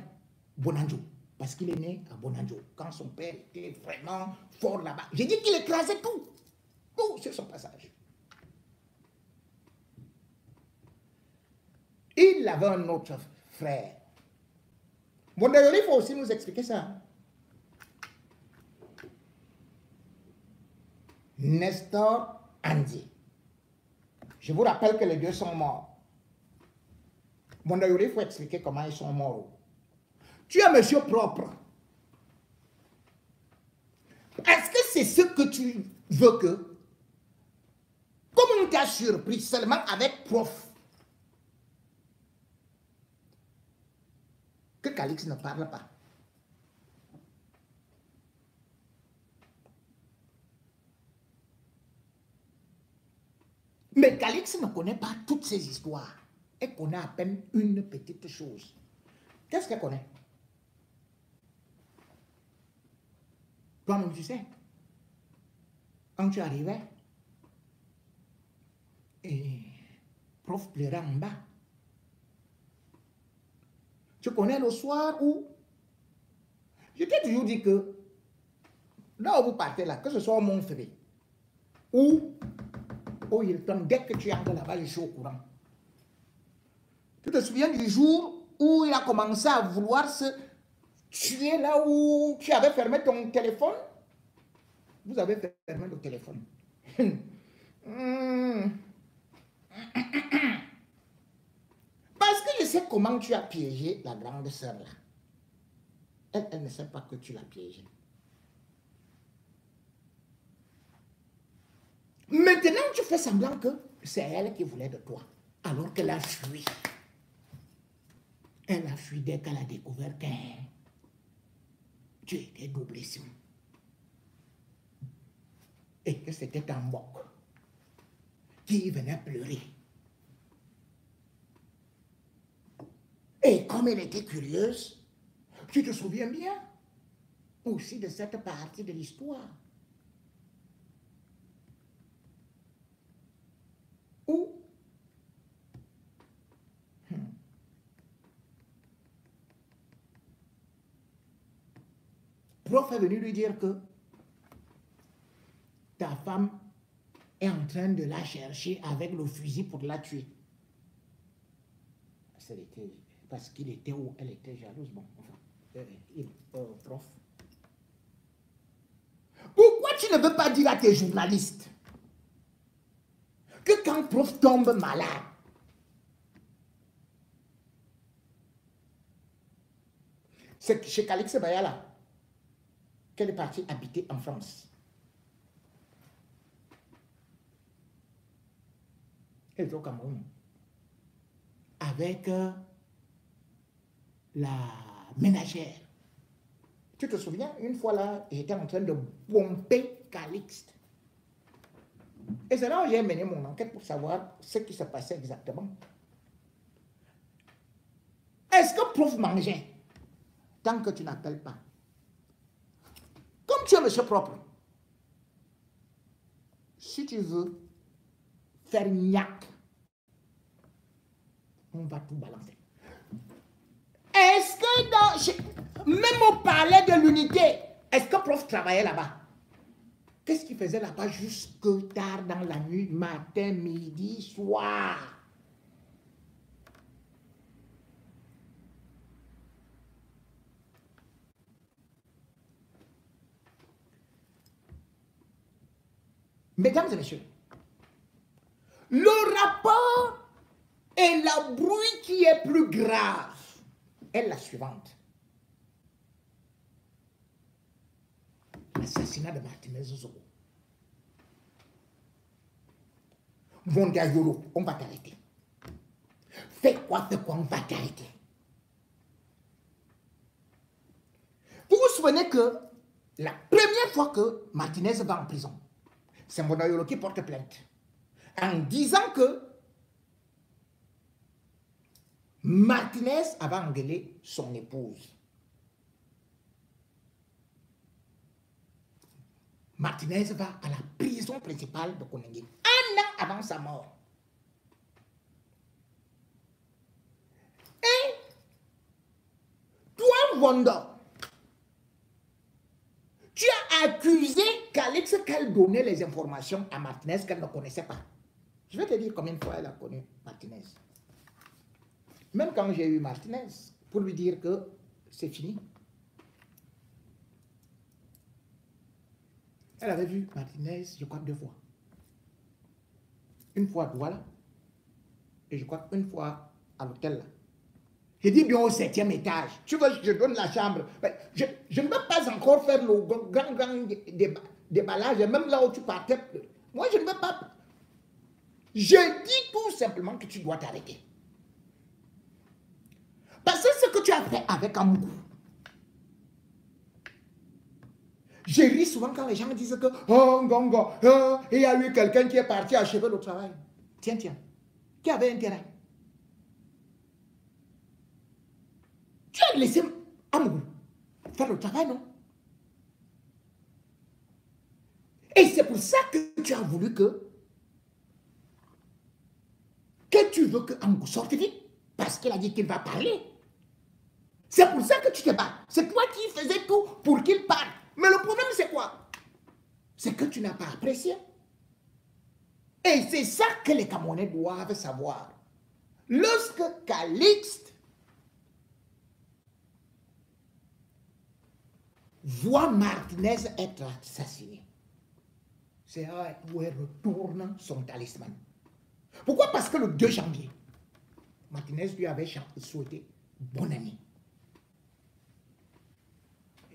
Bonanjo, parce qu'il est né à Bonanjo, quand son père était vraiment fort là-bas. J'ai dit qu'il écrasait tout sur son passage. Il avait un autre frère. Bon, d'ailleurs, il faut aussi nous expliquer ça. Nestor Andi. Je vous rappelle que les deux sont morts. Bon, d'ailleurs, il faut expliquer comment ils sont morts. Tu es monsieur propre. Est-ce que c'est ce que tu veux que? Comme on t'a surpris seulement avec prof, que Calix ne parle pas. Mais Calix ne connaît pas toutes ces histoires. Elle connaît à peine une petite chose. Qu'est-ce qu'elle connaît? Toi-même, tu sais, quand tu arrivais, et prof pleurait en bas. Tu connais le soir où je t'ai toujours dit que là où vous partez là, que ce soit au Montferré ou au Hilton, dès que tu entres là-bas, je suis au courant. Tu te souviens du jour où il a commencé à vouloir se tuer là où tu avais fermé ton téléphone? Vous avez fermé le téléphone. Parce que je sais comment tu as piégé la grande sœur là. Elle ne sait pas que tu l'as piégée. Maintenant, tu fais semblant que c'est elle qui voulait de toi, alors qu'elle a fui. Elle a fui dès qu'elle a découvert que tu étais doublissime. Et que c'était un moque qui venait pleurer. Et comme elle était curieuse, tu te souviens bien aussi de cette partie de l'histoire où prof est venu lui dire que ta femme est en train de la chercher avec le fusil pour la tuer. Parce qu'il était où elle était jalouse. Bon, enfin, prof. Pourquoi tu ne veux pas dire à tes journalistes que quand prof tombe malade, c'est chez Calix Bayala qu'elle est partie habiter en France. Elle était au Cameroun. Avec la ménagère. Tu te souviens, une fois là, j'étais en train de pomper Calixte. Et c'est là où j'ai mené mon enquête pour savoir ce qui se passait exactement. Est-ce que Prof mangeait tant que tu n'appelles pas? Comme tu es monsieur propre, si tu veux faire gnac, on va tout balancer. Est-ce que même au palais de l'unité, est-ce que Prof travaillait là-bas? Qu'est-ce qu'il faisait là-bas jusque tard dans la nuit, matin, midi, soir? Mesdames et messieurs, le rapport et la bruit qui est plus grave est la suivante. L'assassinat de Martinez Zogo. Vonda Yolo, on va t'arrêter. Fais quoi, on va t'arrêter. Vous vous souvenez que la première fois que Martinez va en prison, c'est Vonda Yolo qui porte plainte en disant que Martinez avait engueulé son épouse. Martinez va à la prison principale de Koningui, un an avant sa mort. Et toi, Wanda, tu as accusé Calix qu'elle donnait les informations à Martinez qu'elle ne connaissait pas. Je vais te dire combien de fois elle a connu Martinez. Même quand j'ai eu Martinez, pour lui dire que c'est fini. Elle avait vu Martinez, je crois, 2 fois. Une fois à Douala, et je crois une fois à l'hôtel. J'ai dit bien au 7e étage. Tu veux, je donne la chambre. Je ne veux pas encore faire le grand déballage, même là où tu partais. Moi, je ne veux pas. Je dis tout simplement que tu dois t'arrêter. Parce que ce que tu as fait avec Amoukou, je ris souvent quand les gens me disent que oh, Gongo, il y a eu quelqu'un qui est parti achever le travail. Tiens, qui avait intérêt? Tu as laissé Amoukou faire le travail, non? Et c'est pour ça que tu as voulu que tu veux que Amoukou sorte vite, parce qu'il a dit qu'il va parler. C'est pour ça que tu te bats. C'est toi qui faisais tout pour qu'il parle. Mais le problème, c'est quoi? C'est que tu n'as pas apprécié. Et c'est ça que les Camerounais doivent savoir. Lorsque Calixte voit Martinez être assassiné, c'est là où elle retourne son talisman. Pourquoi? Parce que le 2 janvier, Martinez lui avait souhaité bonne année.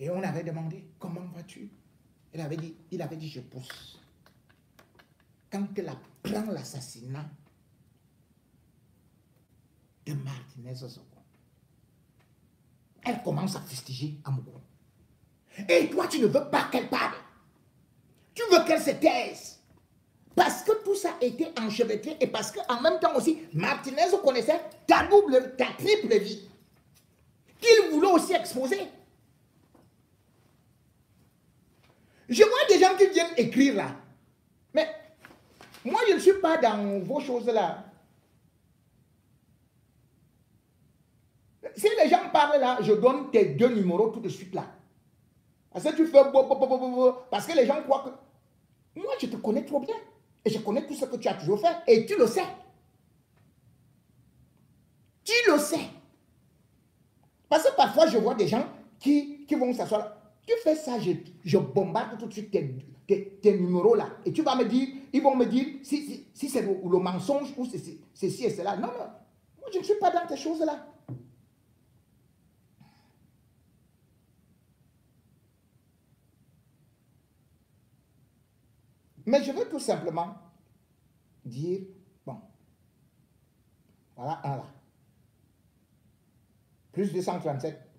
Et on avait demandé, comment vas-tu? Il avait dit, je pousse. Quand elle apprend l'assassinat de Martinez Zogo, elle commence à fustiger Amoukou. Et toi, tu ne veux pas qu'elle parle. Tu veux qu'elle se taise. Parce que tout ça a été enchevêtré et parce qu'en même temps aussi, Martinez connaissait ta triple vie. Qu'il voulait aussi exposer. Je vois des gens qui viennent écrire là. Mais moi, je ne suis pas dans vos choses là. Si les gens parlent là, je donne tes 2 numéros tout de suite là. Parce que tu fais... Parce que les gens croient que... Moi, je te connais trop bien. Et je connais tout ce que tu as toujours fait. Et tu le sais. Tu le sais. Parce que parfois, je vois des gens qui vont s'asseoir là. Tu fais ça, je bombarde tout de suite tes numéros là. Et tu vas me dire, ils vont me dire si c'est le mensonge ou ceci et cela. Non, non. Moi, je ne suis pas dans ces choses là. Mais je veux tout simplement dire, bon, Voilà un là. Plus 237,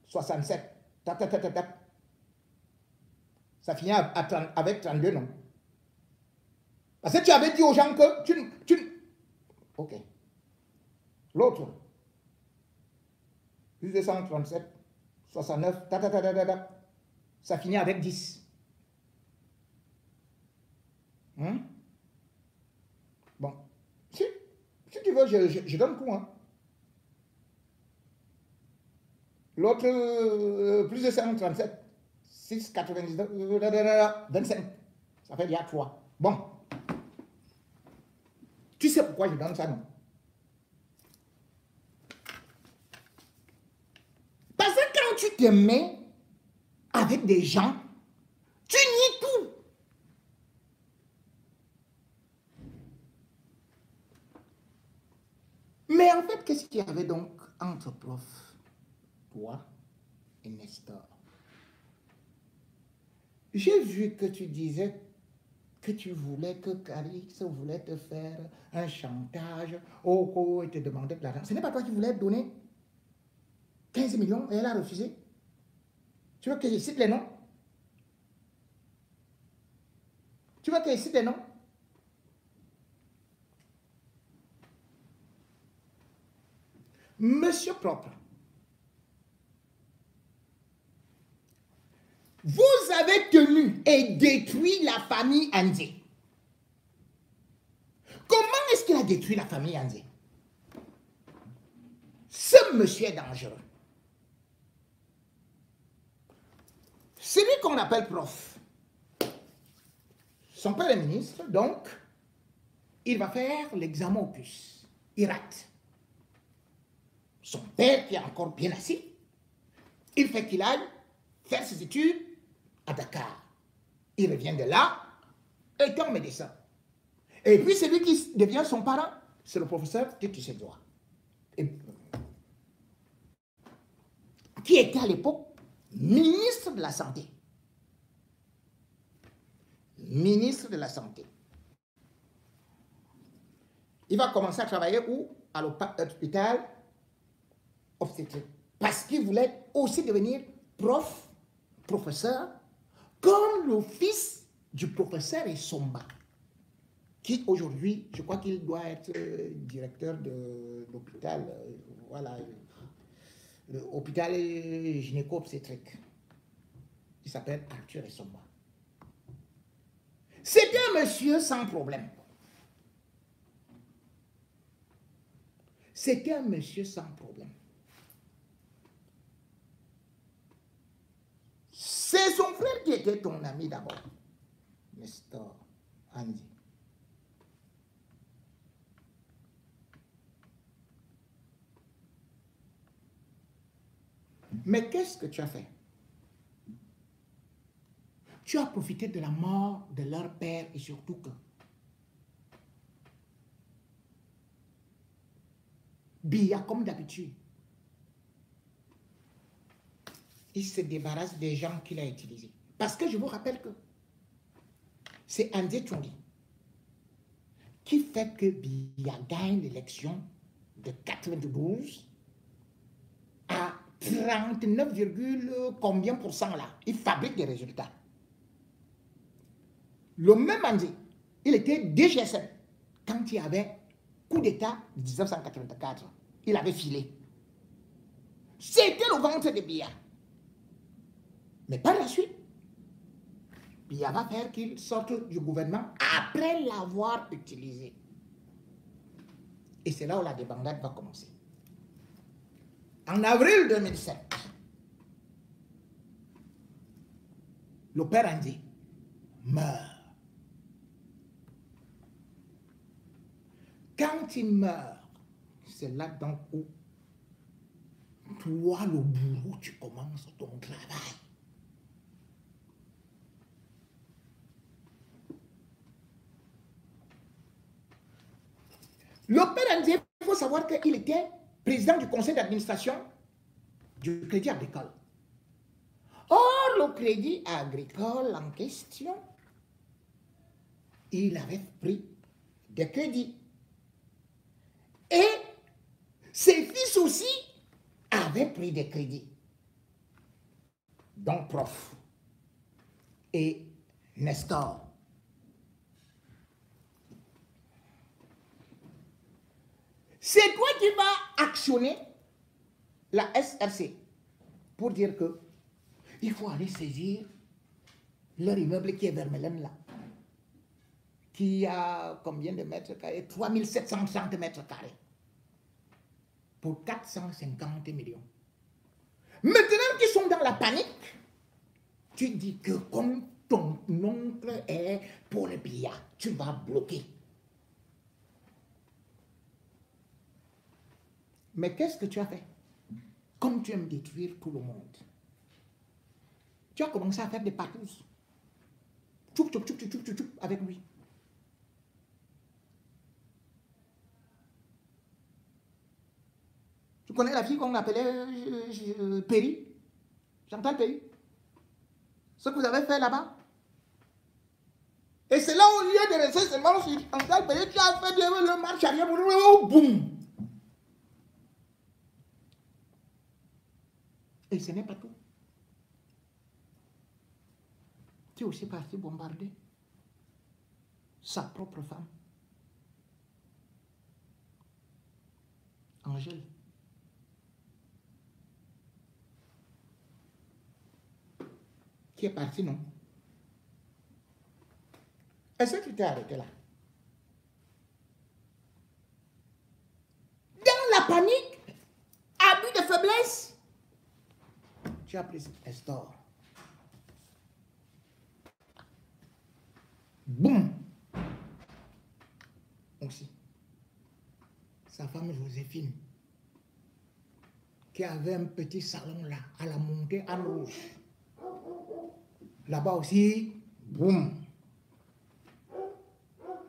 67. Ta, ta, ta, ta, ta. Ça finit avec 32, non? Parce que tu avais dit aux gens que tu... Ok. L'autre. Plus 237, 69, ta, ta, ta, ta, ta, ta. Ça finit avec 10. Bon. Si tu veux, je donne coup. Hein. L'autre, plus de 137, 6, 99, 25. Ça fait déjà 3. Bon. Tu sais pourquoi je donne ça, non? Parce que quand tu te mets avec des gens, tu nies tout. Mais en fait, qu'est-ce qu'il y avait donc entre prof, toi et Nestor? J'ai vu que tu disais que tu voulais que Carix voulait te faire un chantage et te demander de l'argent. Ce n'est pas toi qui voulais donner 15 millions et elle a refusé. Tu veux que je cite les noms? Tu veux que je cite les noms? Monsieur Propre, vous avez tenu et détruit la famille Andé. Comment est-ce qu'il a détruit la famille Andé? Ce monsieur est dangereux. Celui qu'on appelle prof, son père est ministre, donc il va faire l'examen opus. Il rate. Son père, qui est encore bien assis, il fait qu'il aille faire ses études à Dakar. Il revient de là, étant médecin. Et puis celui qui devient son parent, c'est le professeur Titi Sedoua. Qui était à l'époque ministre de la Santé. Ministre de la Santé. Il va commencer à travailler où? À l'hôpital obstétrique. Parce qu'il voulait aussi devenir professeur, comme le fils du professeur Essomba, qui aujourd'hui, je crois qu'il doit être directeur de l'hôpital, voilà, l'hôpital gynéco-obstétrique. Il s'appelle Arthur Essomba. C'était un monsieur sans problème. C'était un monsieur sans problème. C'est son frère qui était ton ami d'abord, Nestor Andy. Mais qu'est-ce que tu as fait? Tu as profité de la mort de leur père et surtout que Biya, comme d'habitude, il se débarrasse des gens qu'il a utilisés. Parce que je vous rappelle que c'est André Tchongi qui fait que Biya gagne l'élection de 92 à 39, combien % là. Il fabrique des résultats. Le même André, il était DGSN quand il y avait coup d'État de 1984. Il avait filé. C'était le ventre de Biya. Mais par la suite, Biya va faire qu'il sorte du gouvernement après l'avoir utilisé. Et c'est là où la débandade va commencer. En avril 2007, le père André meurt. Quand il meurt, c'est là donc où toi, le bourreau, tu commences ton travail. Le père André, il faut savoir qu'il était président du conseil d'administration du Crédit Agricole. Or, le Crédit Agricole en question, il avait pris des crédits. Et Ses fils aussi avaient pris des crédits. Donc, Prof et Nestor. C'est toi qui vas actionner la SRC pour dire que il faut aller saisir leur immeuble qui est Vermeulen là, qui a combien de mètres carrés? 3730 mètres carrés pour 450 millions. Maintenant qu'ils sont dans la panique, tu dis que comme ton oncle est pour le billard, tu vas bloquer. Mais qu'est-ce que tu as fait? Comme tu aimes détruire tout le monde, tu as commencé à faire des patous. Tchoup, tchoup, tchoup, tchoup, tchoup, tchoup, avec lui. Tu connais la fille qu'on appelait Perry? Chantal Perry? Ce que vous avez fait là-bas? Et c'est là, au lieu de rester seulement sur Chantal Perry, tu as fait le marche arrière, boum! Et ce n'est pas tout. Tu es aussi parti bombarder sa propre femme, Angèle. Qui est parti, non? Est-ce que tu t'es arrêté là? Dans la panique, abus de faiblesse, tu as pris Nestor. Boum! Aussi. Sa femme Joséphine, qui avait un petit salon là, à la montée en rouge. Là-bas aussi, boum!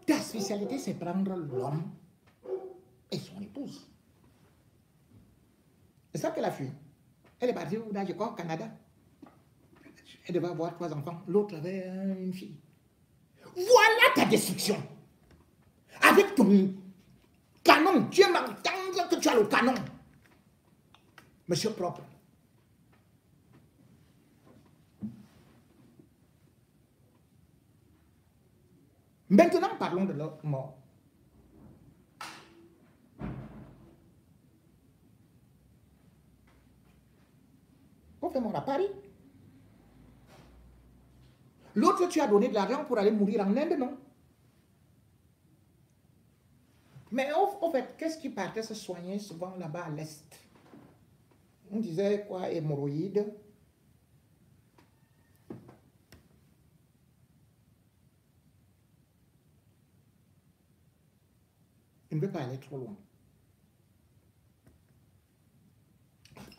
Ta spécialité, c'est prendre l'homme et son épouse. C'est ça qu'elle a fui. Elle est partie je crois, au Canada. Elle devait avoir 3 enfants. L'autre avait une fille. Voilà ta destruction. Avec ton canon, Dieu m'entend que tu as le canon. Monsieur propre. Maintenant, parlons de leur mort. On fait mort à Paris. L'autre, tu as donné de l'argent pour aller mourir en Inde, non? Mais au fait, qu'est-ce qui partait se soigner souvent là-bas à l'Est? On disait quoi? Hémorroïdes. Je ne veux pas aller trop loin.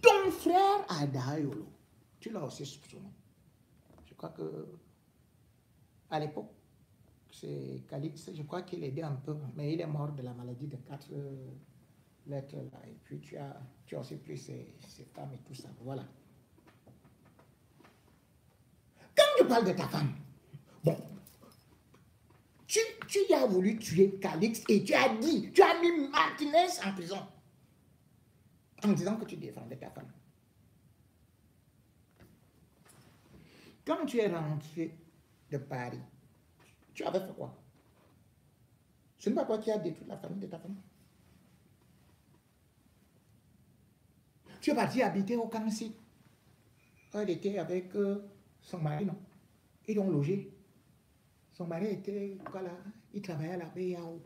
Ton frère Adayolo, tu l'as aussi soupçonné. Je crois que à l'époque, c'est Calix, je crois qu'il aidait un peu, mais il est mort de la maladie de 4 lettres là. Et puis tu as aussi pris ses femmes et tout ça. Voilà. Quand je parle de ta femme, bon, tu as voulu tuer Calix et tu as mis Martinez en prison en disant que tu défendais ta femme. Quand tu es rentré de Paris, tu avais fait quoi? Ce n'est pas toi qui as détruit la famille de ta femme. Tu es parti habiter au Kansi. Elle était avec son mari, non? Ils ont logé. Son mari était, voilà, il travaillait à la BAO.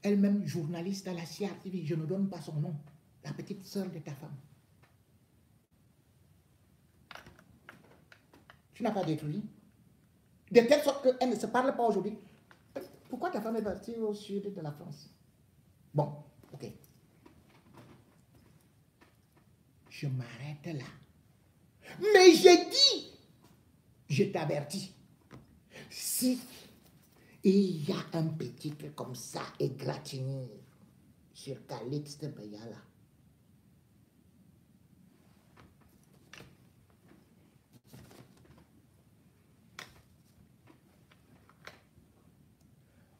Elle-même journaliste à la CRTV, je ne donne pas son nom, la petite sœur de ta femme. Tu n'as pas détruit. De telle sorte qu'elle ne se parle pas aujourd'hui. Pourquoi ta femme est partie au sud de la France? Bon, ok. Je m'arrête là. Mais j'ai dit, je t'avertis, si il y a un petit truc comme ça, égratigné sur Calix de Bayala,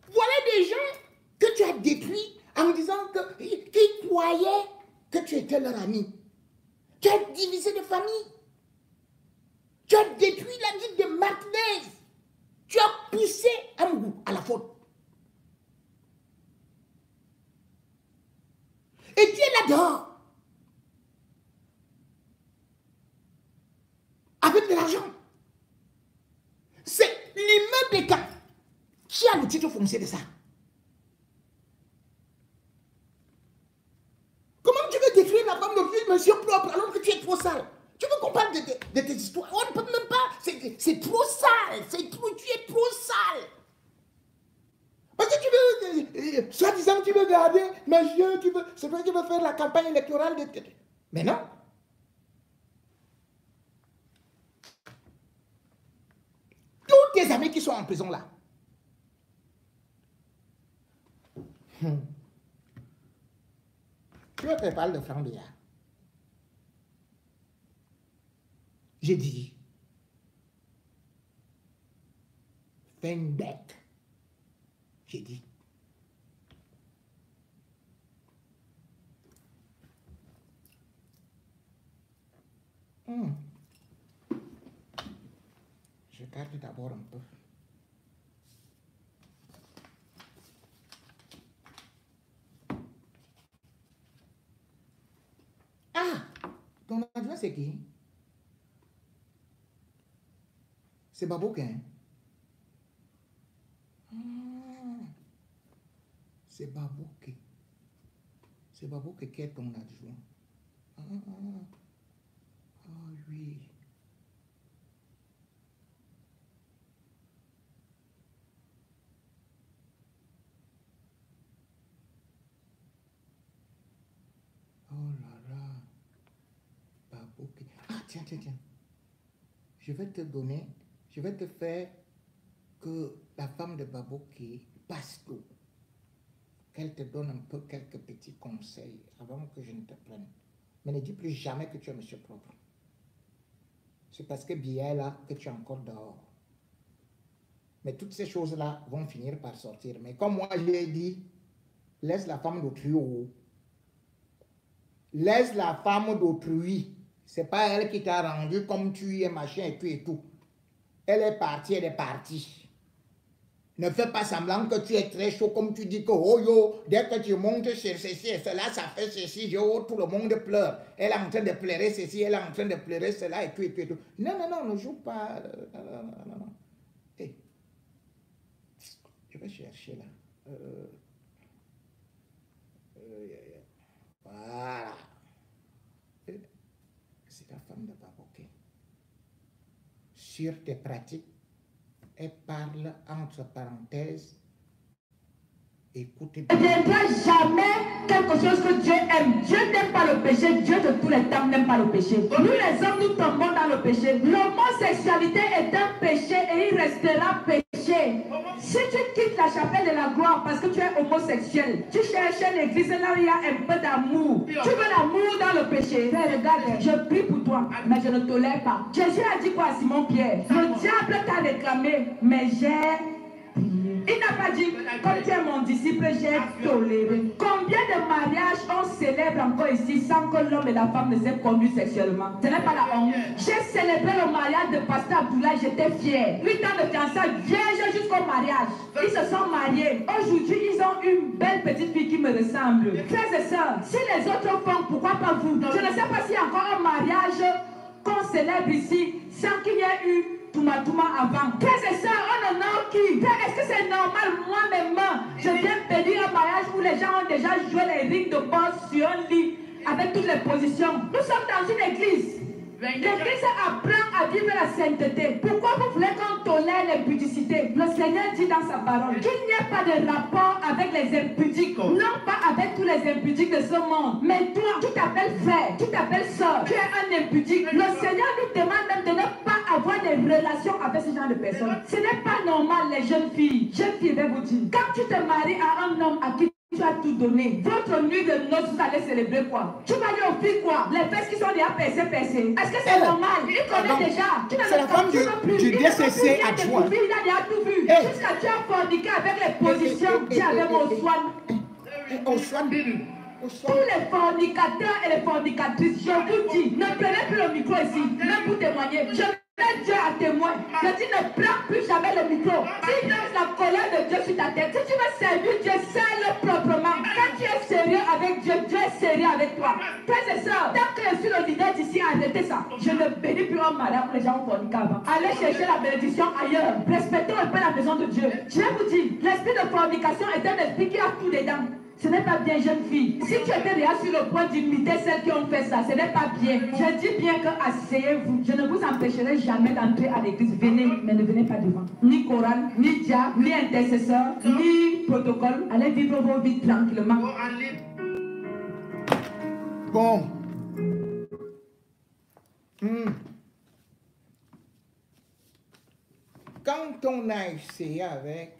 voilà des gens que tu as détruits en disant que qui croyaient que tu étais leur ami. Tu as divisé de famille. Tu as détruit la vie de Martinez. Tu as poussé Amgou à la faute. Et tu es là-dehors. Avec de l'argent. C'est l'immeuble des cas qui a le titre foncier de ça. Comment tu veux détruire la femme d'autrui, monsieur propre, alors que tu es trop sale? Tu veux qu'on parle de tes histoires? On ne peut même pas. C'est trop sale. Tu es trop sale. Parce que tu veux, soi-disant, tu veux garder, monsieur, c'est vrai que tu veux faire la campagne électorale de... Mais non. Tous tes amis qui sont en prison là. Tu veux que je parle de Franck Biya? J'ai dit, fais une bête. J'ai dit. Je garde d'abord un peu. Ah, ton adjoint c'est qui? C'est Babouquin. C'est Babouquin. C'est Babouquin qui est ton adjoint. Ah oui. Oh là là. Babouquin. Ah tiens. Je vais te faire que la femme de Babouquin passe tout. Qu'elle te donne un peu quelques petits conseils avant que je ne te prenne. Mais ne dis plus jamais que tu es monsieur propre. C'est parce que Biya est là que tu es encore dehors. Mais toutes ces choses-là vont finir par sortir. Mais comme moi je l'ai dit, laisse la femme d'autrui au haut. Laisse la femme d'autrui. C'est pas elle qui t'a rendu comme tu es, machin et tout. Elle est partie. Ne fais pas semblant que tu es très chaud comme tu dis que oh yo, dès que tu montes sur ceci et cela, ça fait ceci, yo, tout le monde pleure. Elle est en train de pleurer ceci, elle est en train de pleurer cela et tout. Non, ne joue pas. Non. Hey. Je vais chercher là. Voilà. C'est la femme de Babouquin. Sur tes pratiques, elle parle entre parenthèses. Écoutez bien. Ne viendra jamais quelque chose que Dieu aime. Dieu n'aime pas le péché. Dieu de tous les temps n'aime pas le péché. Nous les hommes, nous tombons dans le péché. L'homosexualité est un péché et il restera péché. Si tu quittes la chapelle de la gloire parce que tu es homosexuel, tu cherches une église là où il y a un peu d'amour. Tu veux l'amour dans le péché. Mais regarde, je prie pour toi, mais je ne tolère pas. Jésus a dit quoi à Simon-Pierre? Le diable t'a réclamé, mais j'ai... Il n'a pas dit, comme tu es mon disciple, j'ai toléré. Combien de mariages on célèbre encore ici sans que l'homme et la femme ne s'aient conduits sexuellement? Ce n'est pas la honte. J'ai célébré le mariage de Pasteur Abdoulaye, j'étais fière. 8 ans de fiançailles, vierge jusqu'au mariage. Ils se sont mariés. Aujourd'hui, ils ont une belle petite fille qui me ressemble. Frères et sœurs, si les autres font, pourquoi pas vous? Je ne sais pas s'il y a encore un mariage qu'on célèbre ici sans qu'il y ait eu Touma avant. Frères et sœurs, on en a qui? Est-ce que c'est normal, moi-même, je viens bénir un mariage où les gens ont déjà joué les rings de boxe sur un lit avec toutes les positions? Nous sommes dans une église. L'église apprend à vivre la sainteté. Pourquoi vous voulez qu'on tolère l'impudicité? Le Seigneur dit dans sa parole qu'il n'y a pas de rapport avec les impudiques. Non pas avec tous les impudiques de ce monde. Mais toi, tu t'appelles frère, tu t'appelles soeur, tu es un impudique. Le Seigneur nous demande même de ne pas avoir des relations avec ce genre de personnes. Ce n'est pas normal, les jeunes filles. Jeunes filles, je vais vous dire, quand tu te maries à un homme à qui tu as tout donné, votre nuit de noces, vous allez célébrer quoi? Tu vas dire aux filles quoi? Les fesses qui sont déjà percées. Est-ce que c'est normal? Il connaît déjà. C'est la femme du DCC adjoint. Il a déjà tout vu. Jusqu'à tu as forniqué avec les positions qu'il y avait au soin. Au soin. Tous les fornicateurs et les fornicatrices, je vous dis, ne prenez plus le micro ici, même pour témoigner. Je mets Dieu à témoin. Je dis, ne prends plus jamais le micro. Si tu as la colère de Dieu sur ta tête, si tu veux servir Dieu, serre-le proprement. Quand tu es sérieux avec Dieu, Dieu est sérieux avec toi. Frères et sœurs, tant que je suis le leader d'ici, arrêtez ça. Je ne bénis plus un mariage pour les gens forniqués avant. Allez chercher la bénédiction ailleurs. Respectons un peu la maison de Dieu. Je vous dis, l'esprit de fornication est un esprit qui a tout dedans. Ce n'est pas bien, jeune fille. Si tu étais déjà sur le point d'imiter celles qui ont fait ça, ce n'est pas bien. Je dis bien que asseyez-vous. Je ne vous empêcherai jamais d'entrer à l'église. Venez, mais ne venez pas devant. Ni chorale, ni diable, ni intercesseur, ni protocole. Allez vivre vos vies tranquillement. Bon. Quand on a essayé avec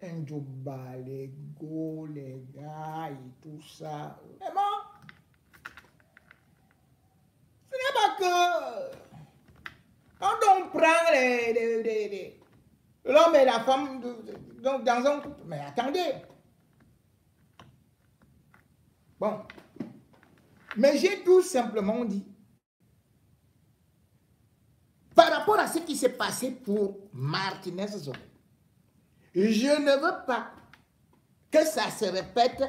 un Djouba, les go, les gars et tout ça, vraiment, ce n'est pas que quand on prend l'homme et la femme dans un couple, mais attendez. Bon, mais j'ai tout simplement dit, par rapport à ce qui s'est passé pour Martinez Zogo, je ne veux pas que ça se répète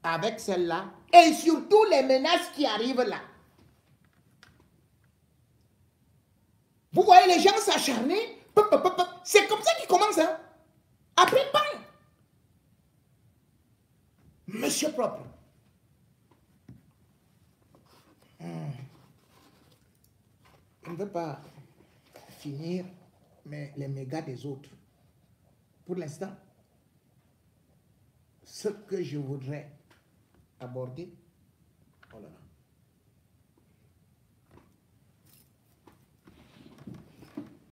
avec celle-là et surtout les menaces qui arrivent là. Vous voyez les gens s'acharner, c'est comme ça qu'ils commencent. Hein? Après, bang! Monsieur propre. On ne veut pas finir les mégas des autres. Pour l'instant, ce que je voudrais aborder, oh là là,